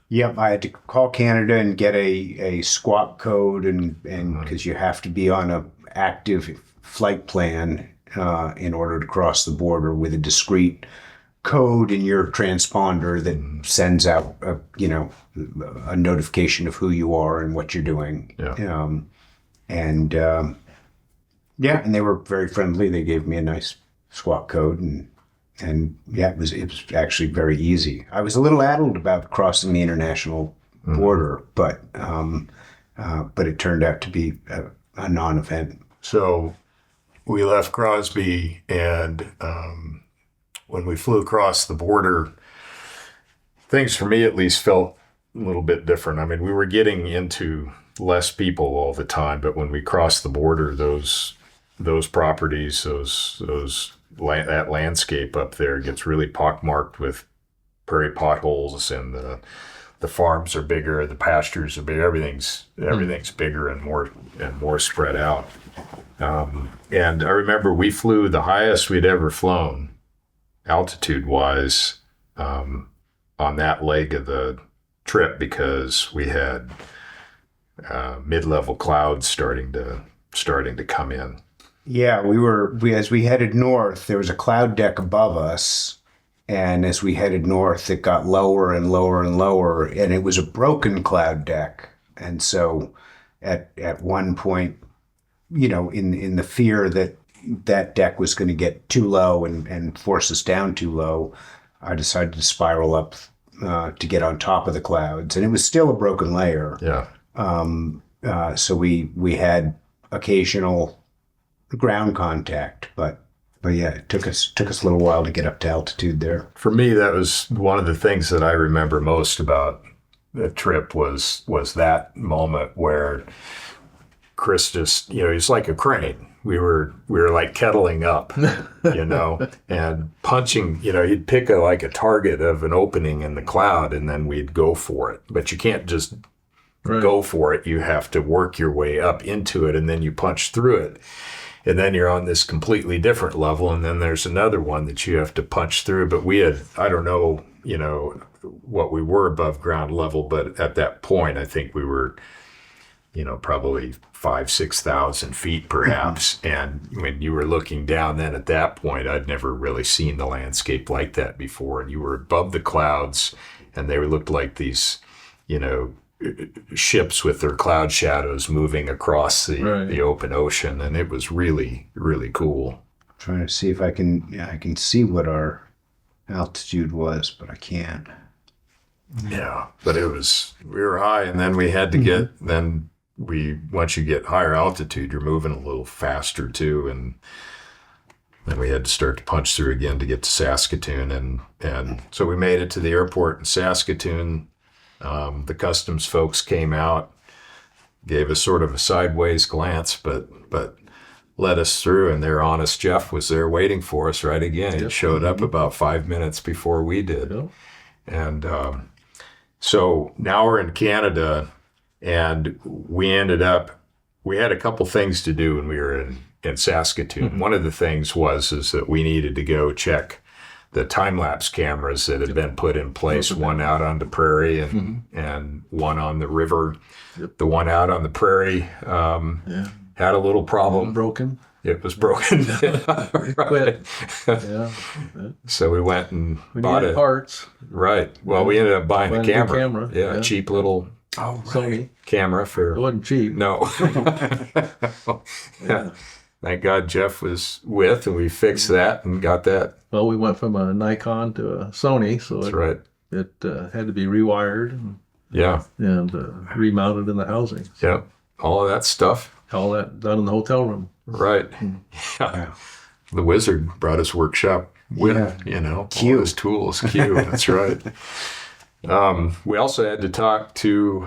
Yep, I had to call Canada and get a squawk code, and because you have to be on a active flight plan in order to cross the border with a discrete code in your transponder that sends out a notification of who you are and what you're doing. Yeah. And they were very friendly. They gave me a nice squawk code, and it was actually very easy. I was a little addled about crossing the international border, but it turned out to be a non-event. So we left Crosby, and when we flew across the border, things for me at least felt a little bit different. I mean, we were getting into less people all the time, but when we crossed the border, those properties, that landscape up there gets really pockmarked with prairie potholes, and the farms are bigger, the pastures are bigger, everything's bigger and more spread out. And I remember we flew the highest we'd ever flown, altitude-wise, on that leg of the trip, because we had mid-level clouds starting to come in. Yeah, as we headed north, there was a cloud deck above us, and as we headed north, it got lower and lower and lower, and it was a broken cloud deck. And so at one point, in the fear that deck was going to get too low and force us down too low, I decided to spiral up to get on top of the clouds, and it was still a broken layer. Yeah. So we had occasional ground contact, but yeah, it took us a little while to get up to altitude there. For me, that was one of the things that I remember most about the trip was that moment where Chris just, he's like a crane. We were like kettling up, and punching, he'd pick a target of an opening in the cloud, and then we'd go for it. But you can't just go for it. You have to work your way up into it, and then you punch through it. And then you're on this completely different level, and then there's another one that you have to punch through. But we had, I don't know, what we were above ground level, but at that point, I think we were, probably 5,000-6,000 feet perhaps. And when you were looking down then at that point, I'd never really seen the landscape like that before. And you were above the clouds, and they looked like these, ships with their cloud shadows moving across the open ocean, and it was really, really cool. I'm trying to see if I can see what our altitude was, but I can't. Yeah, but we were high, and then we had to once you get higher altitude, you're moving a little faster too, and then we had to start to punch through again to get to Saskatoon, and so we made it to the airport in Saskatoon. The customs folks came out, gave us sort of a sideways glance, but let us through, and their honest Jeff was there waiting for us right again. He showed up about 5 minutes before we did. Yep. And so now we're in Canada, and we had a couple things to do when we were in Saskatoon. Mm-hmm. One of the things is that we needed to go check the time-lapse cameras that had been put in place, one out on the prairie and one on the river. Yep. The one out on the prairie had a little problem. Broken. It was broken. Quit. Yeah. So we went and We bought needed it. parts. Right. Well, we ended up buying a Buying a camera. camera, Yeah, yeah. a cheap little Sony. camera It for... wasn't cheap. No. Yeah. Thank God Jeff was with, and we fixed that and got that. Well, we went from a Nikon to a Sony, so That's right. it had to be rewired Yeah. and remounted in the housing. Yep. All of that stuff. All that done in the hotel room. Right. Yeah. The wizard brought his workshop with, all his tools. Q. That's right. We also had to talk to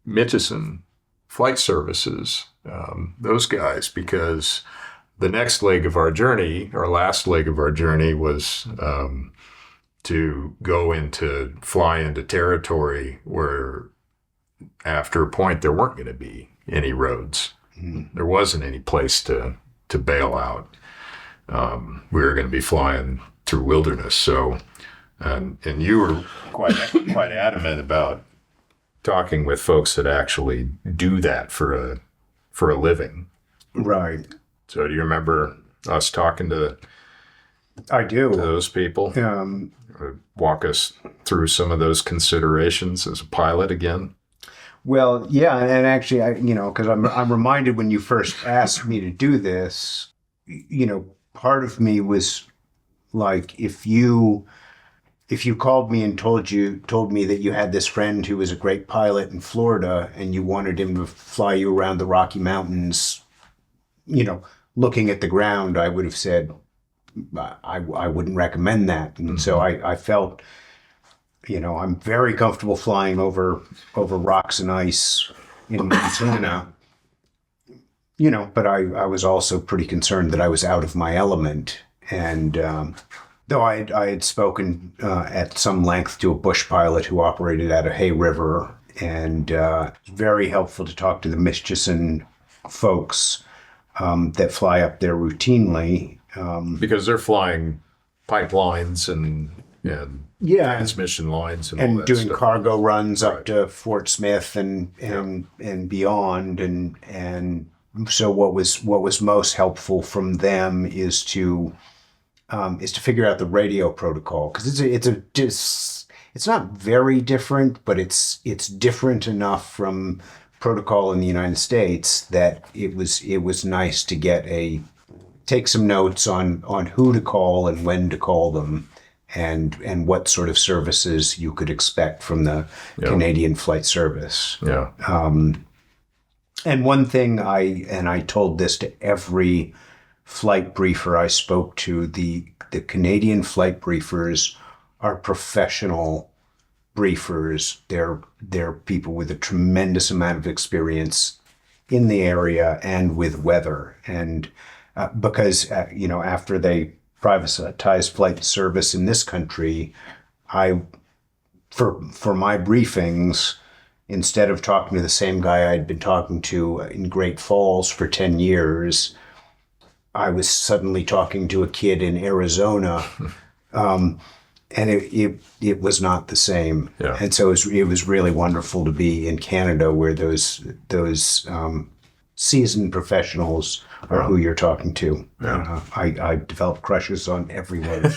Mitchison Flight Services, those guys, because the next leg of our journey, our last leg of our journey, was to fly into territory where after a point there weren't going to be any roads. There wasn't any place to bail out. We were going to be flying through wilderness. So, and you were quite adamant about talking with folks that actually do that for a living. Right. So do you remember us talking to I do. those people? Walk us through some of those considerations as a pilot again. Well, yeah, and actually, because I'm reminded when you first asked me to do this, part of me was like, if you called me and told me that you had this friend who was a great pilot in Florida and you wanted him to fly you around the Rocky Mountains, looking at the ground, I would have said I wouldn't recommend that. And so I felt, I'm very comfortable flying over rocks and ice in Montana, but I was also pretty concerned that I was out of my element. And though I had spoken at some length to a bush pilot who operated out of Hay River, and it's very helpful to talk to the Mitchison folks that fly up there routinely. Because they're flying pipelines and transmission lines and all and that doing stuff. cargo runs up to Fort Smith and beyond, and so what was most helpful from them is to figure out the radio protocol, because it's not very different, but it's different enough from protocol in the United States that it was nice to take some notes on who to call and when to call them, and what sort of services you could expect from the Canadian Flight Service. Yeah. And one thing I told this to every flight briefer I spoke to, the Canadian flight briefers are professional briefers. They're people with a tremendous amount of experience in the area and with weather. And because, after they privatized flight service in this country, for my briefings, instead of talking to the same guy I'd been talking to in Great Falls for 10 years, I was suddenly talking to a kid in Arizona, and it was not the same. Yeah. And so it was really wonderful to be in Canada, where those seasoned professionals are who you're talking to. Yeah. I developed crushes on every one of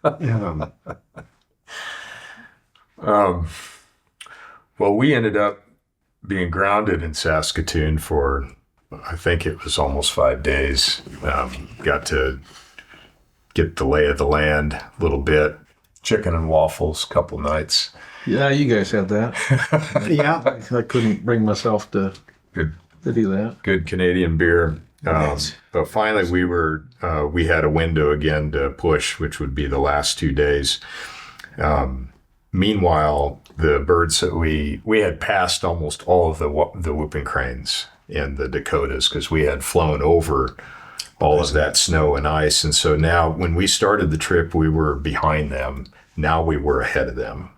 them. Well, we ended up being grounded in Saskatoon for, I think it was almost 5 days. Got to get the lay of the land a little bit. Chicken and waffles, couple nights. Yeah, you guys had that. Yeah. I couldn't bring myself to do that. Good Canadian beer. Nice. But finally we had a window again to push, which would be the last 2 days. Meanwhile, the birds that we had passed almost all of the whooping cranes in the Dakotas because we had flown over all of that snow and ice. And so now when we started the trip, we were behind them. Now we were ahead of them.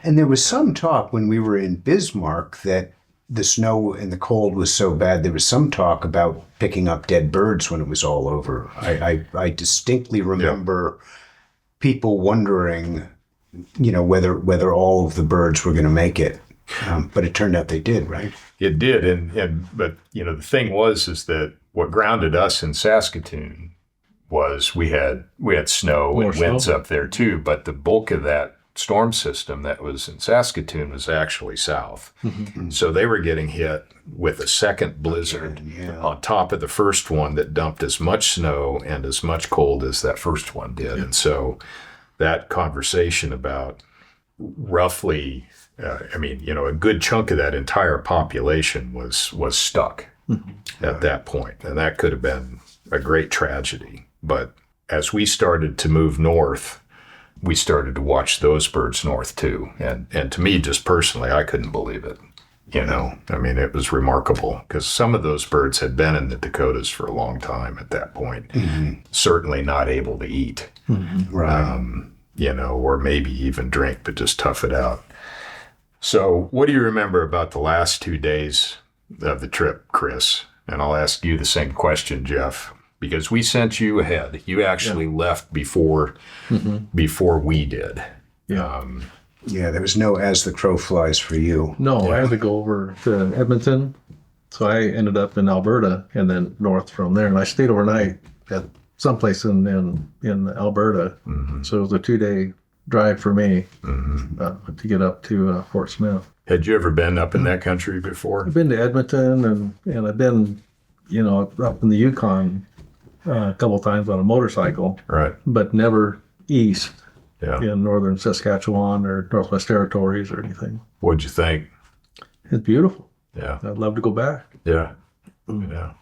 And there was some talk when we were in Bismarck that the snow and the cold was so bad, there was some talk about picking up dead birds when it was all over. I distinctly remember people wondering, whether all of the birds were going to make it. But it turned out they did, right? It did. But the thing is that what grounded us in Saskatoon was we had snow and winds up there too, but the bulk of that storm system that was in Saskatoon was actually south. Mm-hmm. So they were getting hit with a second blizzard on top of the first one that dumped as much snow and as much cold as that first one did. And so that conversation about roughly, a good chunk of that entire population was stuck at that point. And that could have been a great tragedy. But as we started to move north, we started to watch those birds north too. And to me, just personally, I couldn't believe it. It was remarkable because some of those birds had been in the Dakotas for a long time at that point, certainly not able to eat, Right. Or maybe even drink, but just tough it out. So what do you remember about the last 2 days of the trip, Chris? And I'll ask you the same question, Jeff. Because we sent you ahead. You actually left before we did. Yeah. There was no as the crow flies for you. No, I had to go over to Edmonton. So I ended up in Alberta and then north from there. And I stayed overnight at someplace in Alberta. Mm-hmm. So it was a 2-day drive for me to get up to Fort Smith. Had you ever been up in that country before? I've been to Edmonton and I've been, up in the Yukon a couple times on a motorcycle, right? But never east in northern Saskatchewan or Northwest Territories or anything. What'd you think? It's beautiful. Yeah, I'd love to go back. Yeah, yeah.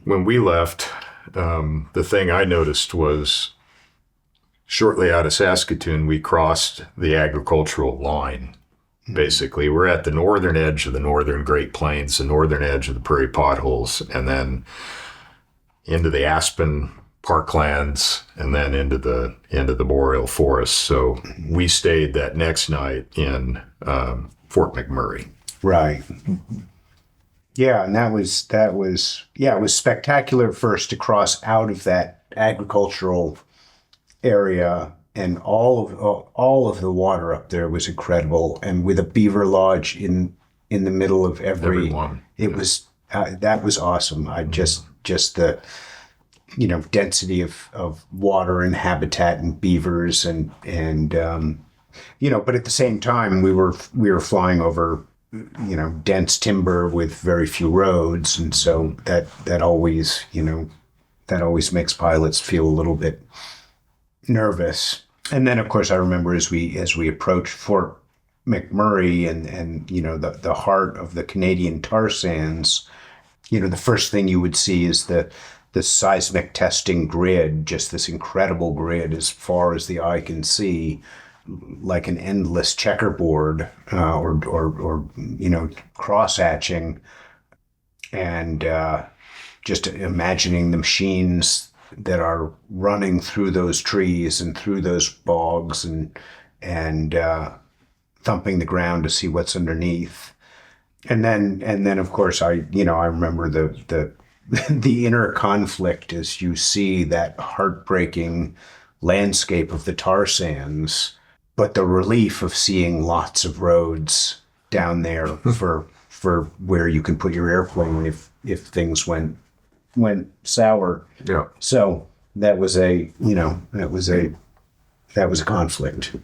When we left, the thing I noticed was shortly out of Saskatoon, we crossed the agricultural line. Basically, we're at the northern edge of the northern Great Plains, the northern edge of the prairie potholes, and then into the aspen parklands, and then into the Boreal Forest. So we stayed that next night in Fort McMurray. Right. Yeah, and that was it was spectacular first to cross out of that agricultural area, and all of the water up there was incredible, and with a beaver lodge in the middle of every one. It was that was awesome. I just the density of water and habitat and beavers and but at the same time we were flying over dense timber with very few roads, and so that always makes pilots feel a little bit nervous. And then of course I remember as we approached Fort McMurray and the heart of the Canadian tar sands, the first thing you would see is the seismic testing grid, just this incredible grid as far as the eye can see, like an endless checkerboard or cross hatching, and just imagining the machines that are running through those trees and through those bogs and thumping the ground to see what's underneath. And then of course I remember the inner conflict as you see that heartbreaking landscape of the tar sands, but the relief of seeing lots of roads down there for where you can put your airplane if things went sour. Yeah. So that was a conflict.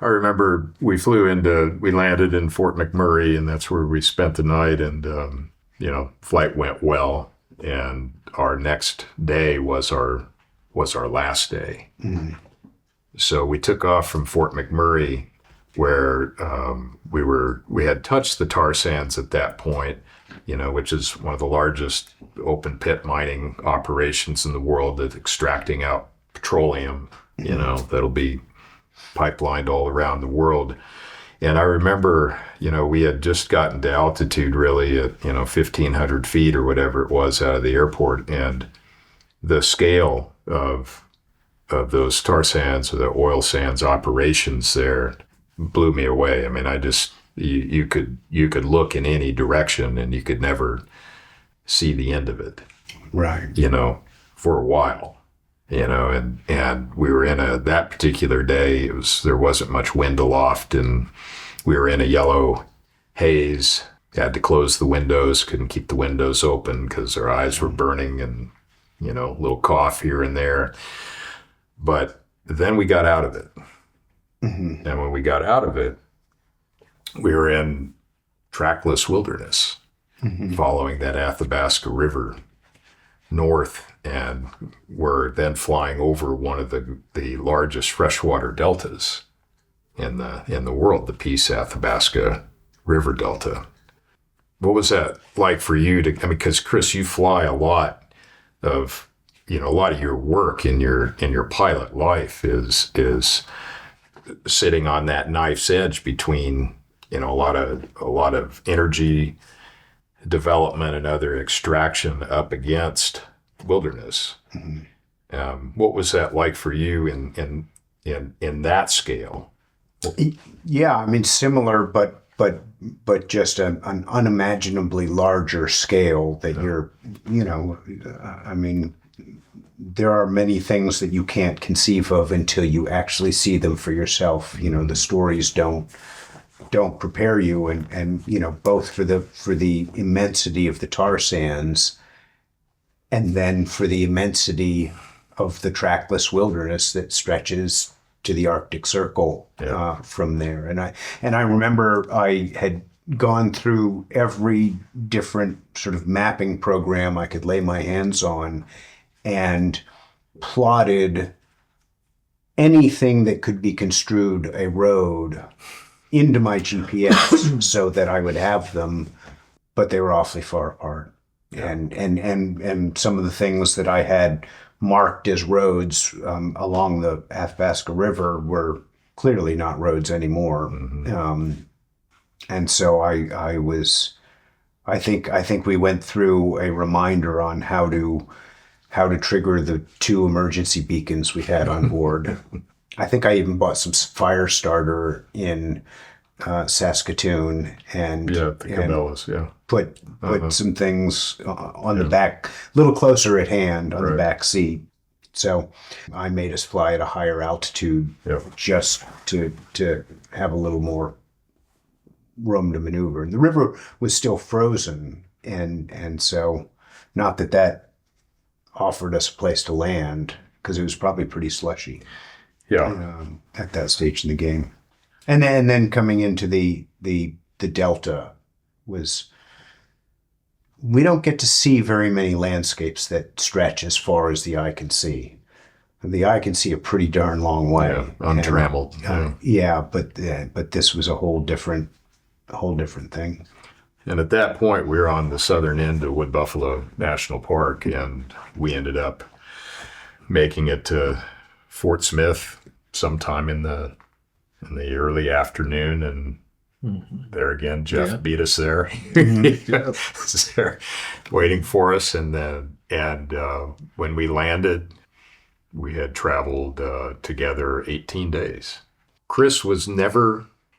I remember we landed in Fort McMurray, and that's where we spent the night, and flight went well, and our next day was our last day. Mm-hmm. So we took off from Fort McMurray, where we had touched the tar sands at that point, which is one of the largest open pit mining operations in the world, that's extracting out petroleum, that'll be pipelined all around the world. And I remember, we had just gotten to altitude really at, 1,500 feet or whatever it was out of the airport. And the scale of those tar sands or the oil sands operations there blew me away. I mean, you could look in any direction and you could never see the end of it. Right. For a while. And we were in that particular day, there wasn't much wind aloft, and we were in a yellow haze, had to close the windows, couldn't keep the windows open because our eyes were burning, and, a little cough here and there. But then we got out of it. Mm-hmm. And when we got out of it, we were in trackless wilderness, mm-hmm. following that Athabasca River north, and we're then flying over one of the largest freshwater deltas in the world, the Peace Athabasca River Delta. What was that like for you because Chris, you fly a lot of a lot of your work in your pilot life is sitting on that knife's edge between a lot of energy development and other extraction up against wilderness. Mm-hmm. What was that like for you in that scale? Yeah, I mean, similar, but just an unimaginably larger scale that I mean, there are many things that you can't conceive of until you actually see them for yourself. The stories don't prepare you, and both for the immensity of the tar sands, and then for the immensity of the trackless wilderness that stretches to the Arctic Circle from there. And I remember I had gone through every different sort of mapping program I could lay my hands on and plotted anything that could be construed a road into my GPS so that I would have them, but they were awfully far apart. Yeah. And some of the things that I had marked as roads along the Athabasca River were clearly not roads anymore. Mm-hmm. And so I think we went through a reminder on how to trigger the 2 emergency beacons we had on board. I think I even bought some fire starter in Saskatoon and the Cabela's, put some things on the back, a little closer at hand on the back seat. So I made us fly at a higher altitude just to have a little more room to maneuver. And the river was still frozen, and so not that offered us a place to land, because it was probably pretty slushy. At that stage in the game. And then coming into the Delta was, we don't get to see very many landscapes that stretch as far as the eye can see. And the eye can see a pretty darn long way. Yeah, untrammeled. But this was a whole different thing. And at that point, we were on the southern end of Wood Buffalo National Park, and we ended up making it to Fort Smith sometime in the early afternoon, and there again, Jeff beat us there. Mm-hmm. There waiting for us, and when we landed, we had traveled together 18 days. Chris was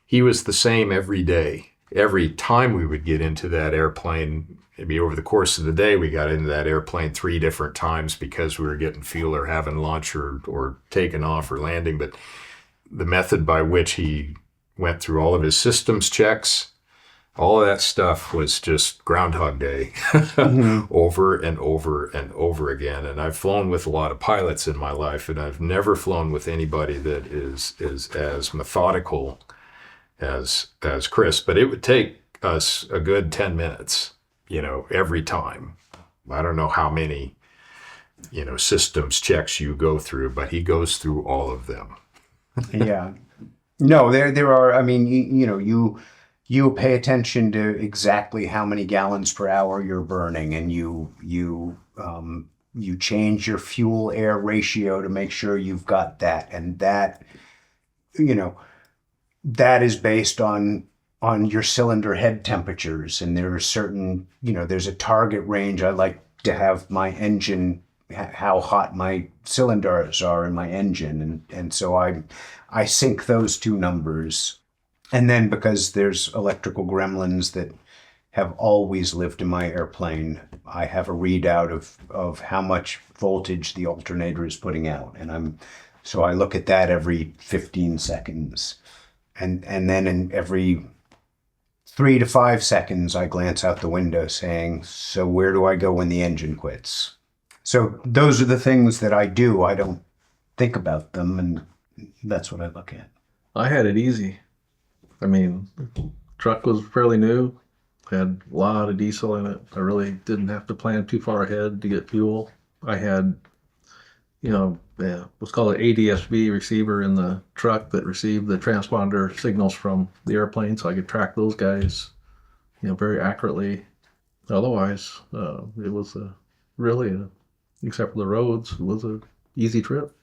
he was the same every day. Every time we would get into that airplane, maybe over the course of the day, we got into that airplane 3 different times because we were getting fuel or having lunch or taking off or landing. But the method by which he went through all of his systems checks, all of that stuff was just Groundhog Day mm-hmm. over and over and over again. And I've flown with a lot of pilots in my life, and I've never flown with anybody that is as methodical as Chris. But it would take us a good 10 minutes, every time. I don't know how many, systems checks you go through, but he goes through all of them. Yeah. No, there are, I mean, you pay attention to exactly how many gallons per hour you're burning, and you change your fuel air ratio to make sure you've got that. And that you know, that is based on your cylinder head temperatures, and there are certain, there's a target range. I like to have my engine, how hot my cylinders are in my engine, and so I sync those two numbers. And then because there's electrical gremlins that have always lived in my airplane, I have a readout of how much voltage the alternator is putting out, and so I look at that every 15 seconds, and then in every 3 to 5 seconds I glance out the window saying, so where do I go when the engine quits? So those are the things that I do. I don't think about them, and that's what I look at. I had it easy. I mean, the truck was fairly new, had a lot of diesel in it. I really didn't have to plan too far ahead to get fuel. I had, what's called an ADSB receiver in the truck that received the transponder signals from the airplane, so I could track those guys, very accurately. Otherwise, it was except for the roads, it was a easy trip.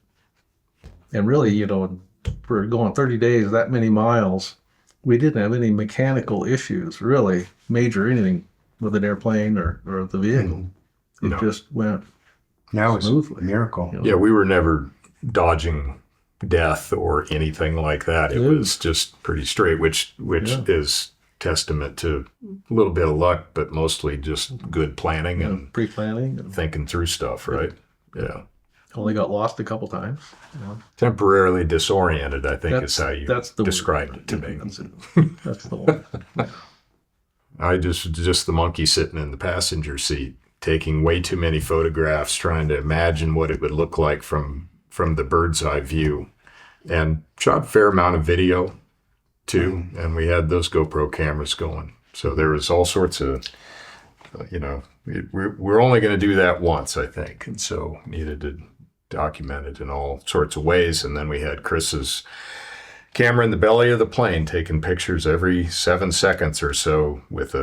And really, for going 30 days, that many miles, we didn't have any mechanical issues, really, major anything with an airplane or the vehicle. It just went smoothly. It's a miracle. Yeah, we were never dodging death or anything like that. It was just pretty straight, which is testament to a little bit of luck, but mostly just good planning and pre-planning and thinking through stuff, right? Yeah. Only got lost a couple times. Temporarily disoriented, I think is how you described it to me. That's the one. I just the monkey sitting in the passenger seat, taking way too many photographs, trying to imagine what it would look like from the bird's eye view, and shot a fair amount of video too. And we had those GoPro cameras going, so there was all sorts of, we're only going to do that once, I think, and so needed to document it in all sorts of ways. And then we had Chris's camera in the belly of the plane taking pictures every 7 seconds or so with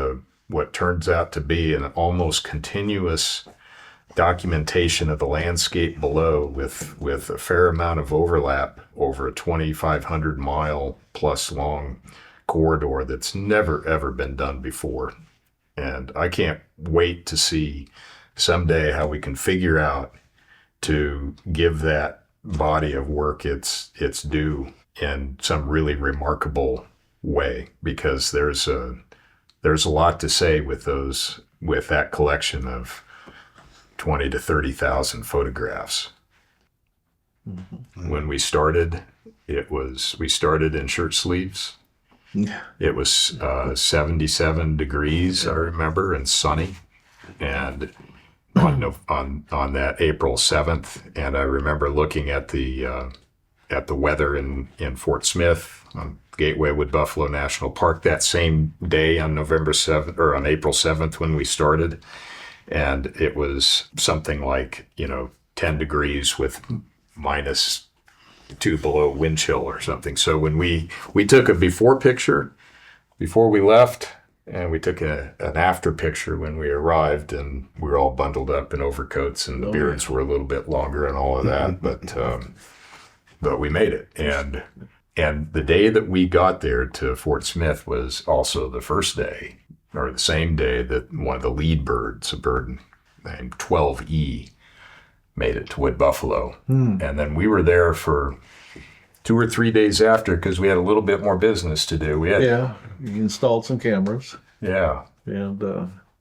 what turns out to be an almost continuous documentation of the landscape below with a fair amount of overlap over a 2,500 mile plus long corridor that's never ever been done before. And I can't wait to see someday how we can figure out to give that body of work its due in some really remarkable way, because there's a lot to say with that collection of 20 to 30,000 photographs. Mm-hmm. When we started, we started in shirt sleeves. Yeah. It was 77 degrees, I remember, and sunny, and on that April 7th, and I remember looking at the weather in Fort Smith on Gateway Wood Buffalo National Park that same day on November 7th or on April 7th when we started, and it was something like 10 degrees with -2 below wind chill or something. So when we took a before picture before we left, and we took an after picture when we arrived, and we were all bundled up in overcoats, and the beards were a little bit longer and all of that, but we made it. And the day that we got there to Fort Smith was also the first day, or the same day, that one of the lead birds, a bird named 12E, made it to Wood Buffalo. And then we were there for 2 or 3 days after, because we had a little bit more business to do. We installed some cameras. Yeah. And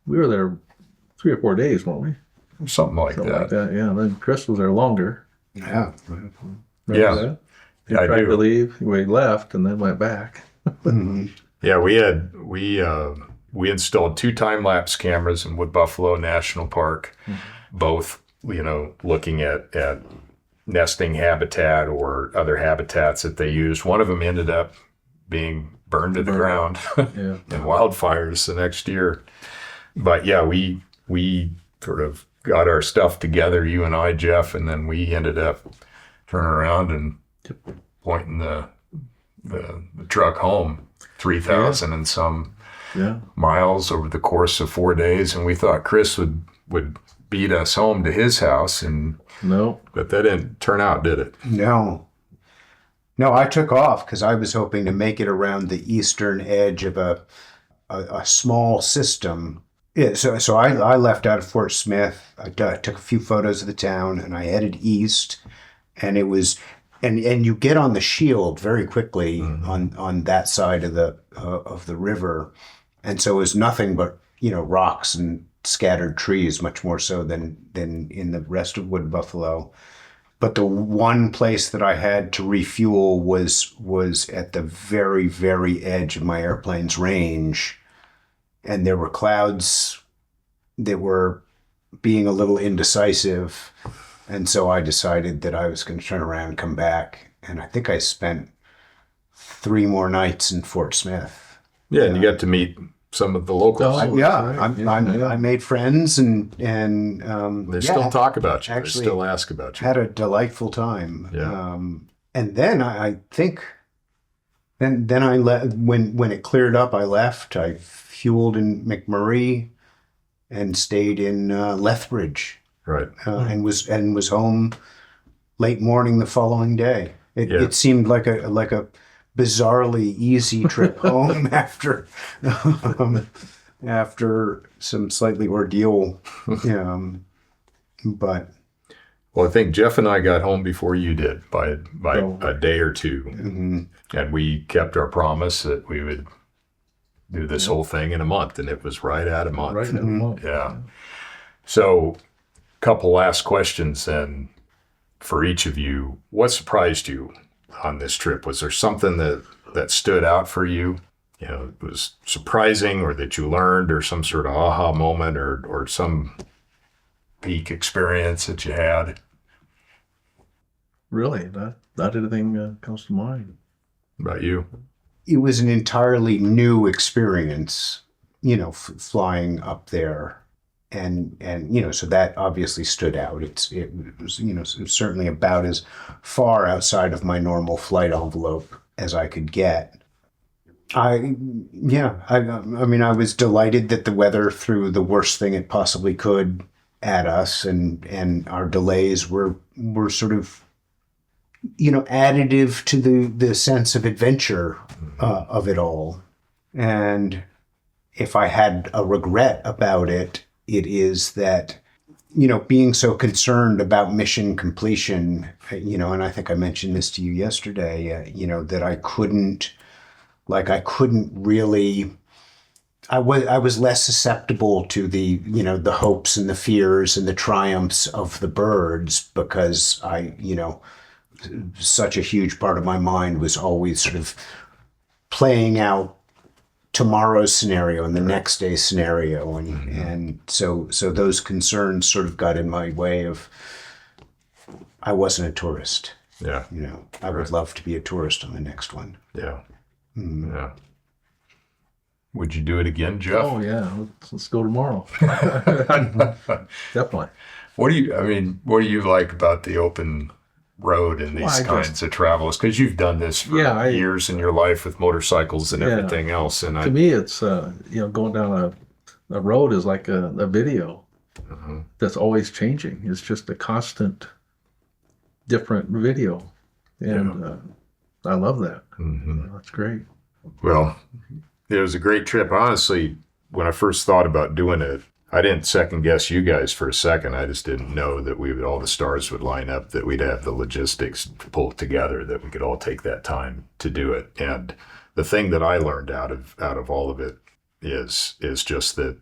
we were there 3 or 4 days, weren't we? Something like that. Yeah. And then Chris was there longer. Yeah. Remember that? He tried to leave. We left and then went back. Mm-hmm. Yeah, we installed 2 time-lapse cameras in Wood Buffalo National Park, both, looking at nesting habitat or other habitats that they used. One of them ended up being burned to the ground in wildfires the next year. But yeah, we sort of got our stuff together, you and I, Jeff, and then we ended up turning around and pointing the truck home 3,000 and some miles over the course of 4 days. And we thought Chris would beat us home to his house, but that didn't turn out, did it? No. No, I took off because I was hoping to make it around the eastern edge of a small system. Yeah, so I left out of Fort Smith. I took a few photos of the town, and I headed east. And it was, and you get on the shield very quickly on that side of the river, and so it was nothing but rocks and scattered trees, much more so than in the rest of Wood Buffalo. But the one place that I had to refuel was at the very, very edge of my airplane's range. And there were clouds that were being a little indecisive. And so I decided that I was going to turn around and come back. And I think I spent 3 more nights in Fort Smith. Yeah, and you got to meet some of the locals. I made friends and They still talk about you. Actually, they still ask about you. Had a delightful time. Yeah. And then I think, then I when it cleared up, I left. I fueled in McMurray and stayed in Lethbridge. Right. And was home late morning the following day. It seemed like a bizarrely easy trip home after some slightly ordeal. But Well, I think Jeff and I got home before you did by a day or two, and we kept our promise that we would do this whole thing in a month, and it was right at a month. Right in a month. Yeah. So, couple last questions then for each of you. What surprised you on this trip? Was there something that stood out for you? It was surprising, or that you learned, or some sort of aha moment, or some peak experience that you had? Really, not anything comes to mind. About you? it was an entirely new experience, flying up there. And so that obviously stood out. It was certainly about as far outside of my normal flight envelope as I could get. I mean, I was delighted that the weather threw the worst thing it possibly could at us, and our delays were sort of, additive to the sense of adventure of it all. And if I had a regret about it, it is that, being so concerned about mission completion, and I think I mentioned this to you yesterday, that I couldn't really, I was less susceptible to the, the hopes and the fears and the triumphs of the birds, because such a huge part of my mind was always sort of playing out tomorrow's scenario and the next day's scenario. And so those concerns sort of got in my way of, I wasn't a tourist. Yeah. I would love to be a tourist on the next one. Yeah. Yeah. Would you do it again, Jeff? Oh yeah, let's go tomorrow. Definitely. What do you like about the open road and these kinds of travels? Because you've done this for years in your life with motorcycles and everything else. And to me, it's going down a road is like a video that's always changing. It's just a constant, different video, and I love that. That's great. Well, it was a great trip. Honestly, when I first thought about doing it, I didn't second guess you guys for a second. I just didn't know that all the stars would line up, that we'd have the logistics to pull it together, that we could all take that time to do it. And the thing that I learned out of all of it is just that,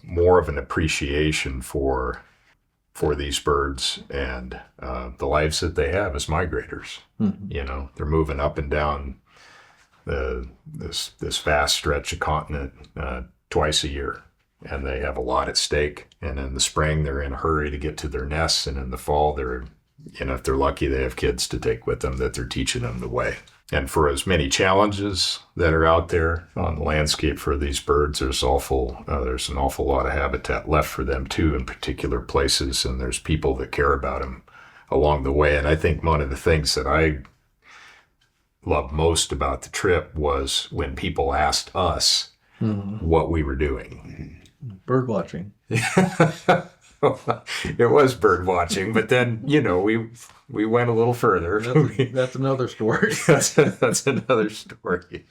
more of an appreciation for these birds and the lives that they have as migrators. They're moving up and down this vast stretch of continent twice a year, and they have a lot at stake. And in the spring, they're in a hurry to get to their nests, and in the fall, they're, if they're lucky, they have kids to take with them that they're teaching them the way. And for as many challenges that are out there on the landscape for these birds, there's an awful lot of habitat left for them too, in particular places, and there's people that care about them along the way. And I think one of the things that I loved most about the trip was when people asked us what we were doing. Bird watching. it was bird watching, but then, we went a little further. That's another story. That's another story.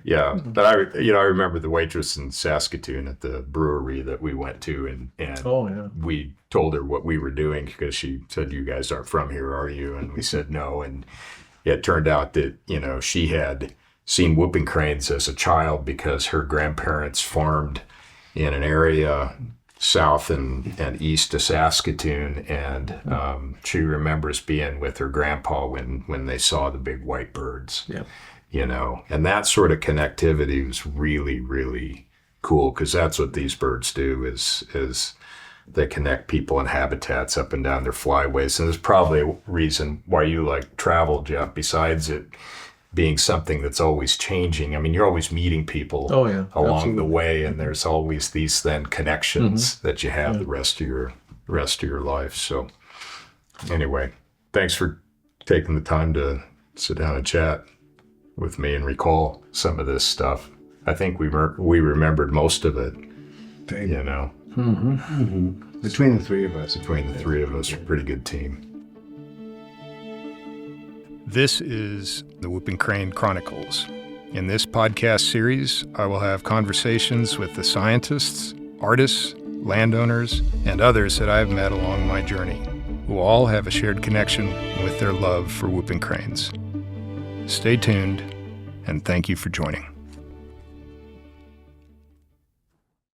Yeah. But I remember the waitress in Saskatoon at the brewery that we went to, and Oh, yeah. we told her what we were doing because she said, "You guys aren't from here, are you?" And we said no. And it turned out that, she had seen whooping cranes as a child because her grandparents farmed in an area south and east of Saskatoon, and she remembers being with her grandpa when they saw the big white birds. Yeah. And that sort of connectivity was really, really cool, because that's what these birds do is they connect people and habitats up and down their flyways. And there's probably a reason why you like travel, Jeff, besides it being something that's always changing. I mean, you're always meeting people along Absolutely. the way, and there's always these then connections that you have the rest of your life. So anyway, thanks for taking the time to sit down and chat with me and recall some of this stuff. I think we remembered most of it, Between the three of us. Between the three of us, we're a pretty good team. This is the Whooping Crane Chronicles. In this podcast series, I will have conversations with the scientists, artists, landowners, and others that I have met along my journey, who all have a shared connection with their love for whooping cranes. Stay tuned, and thank you for joining.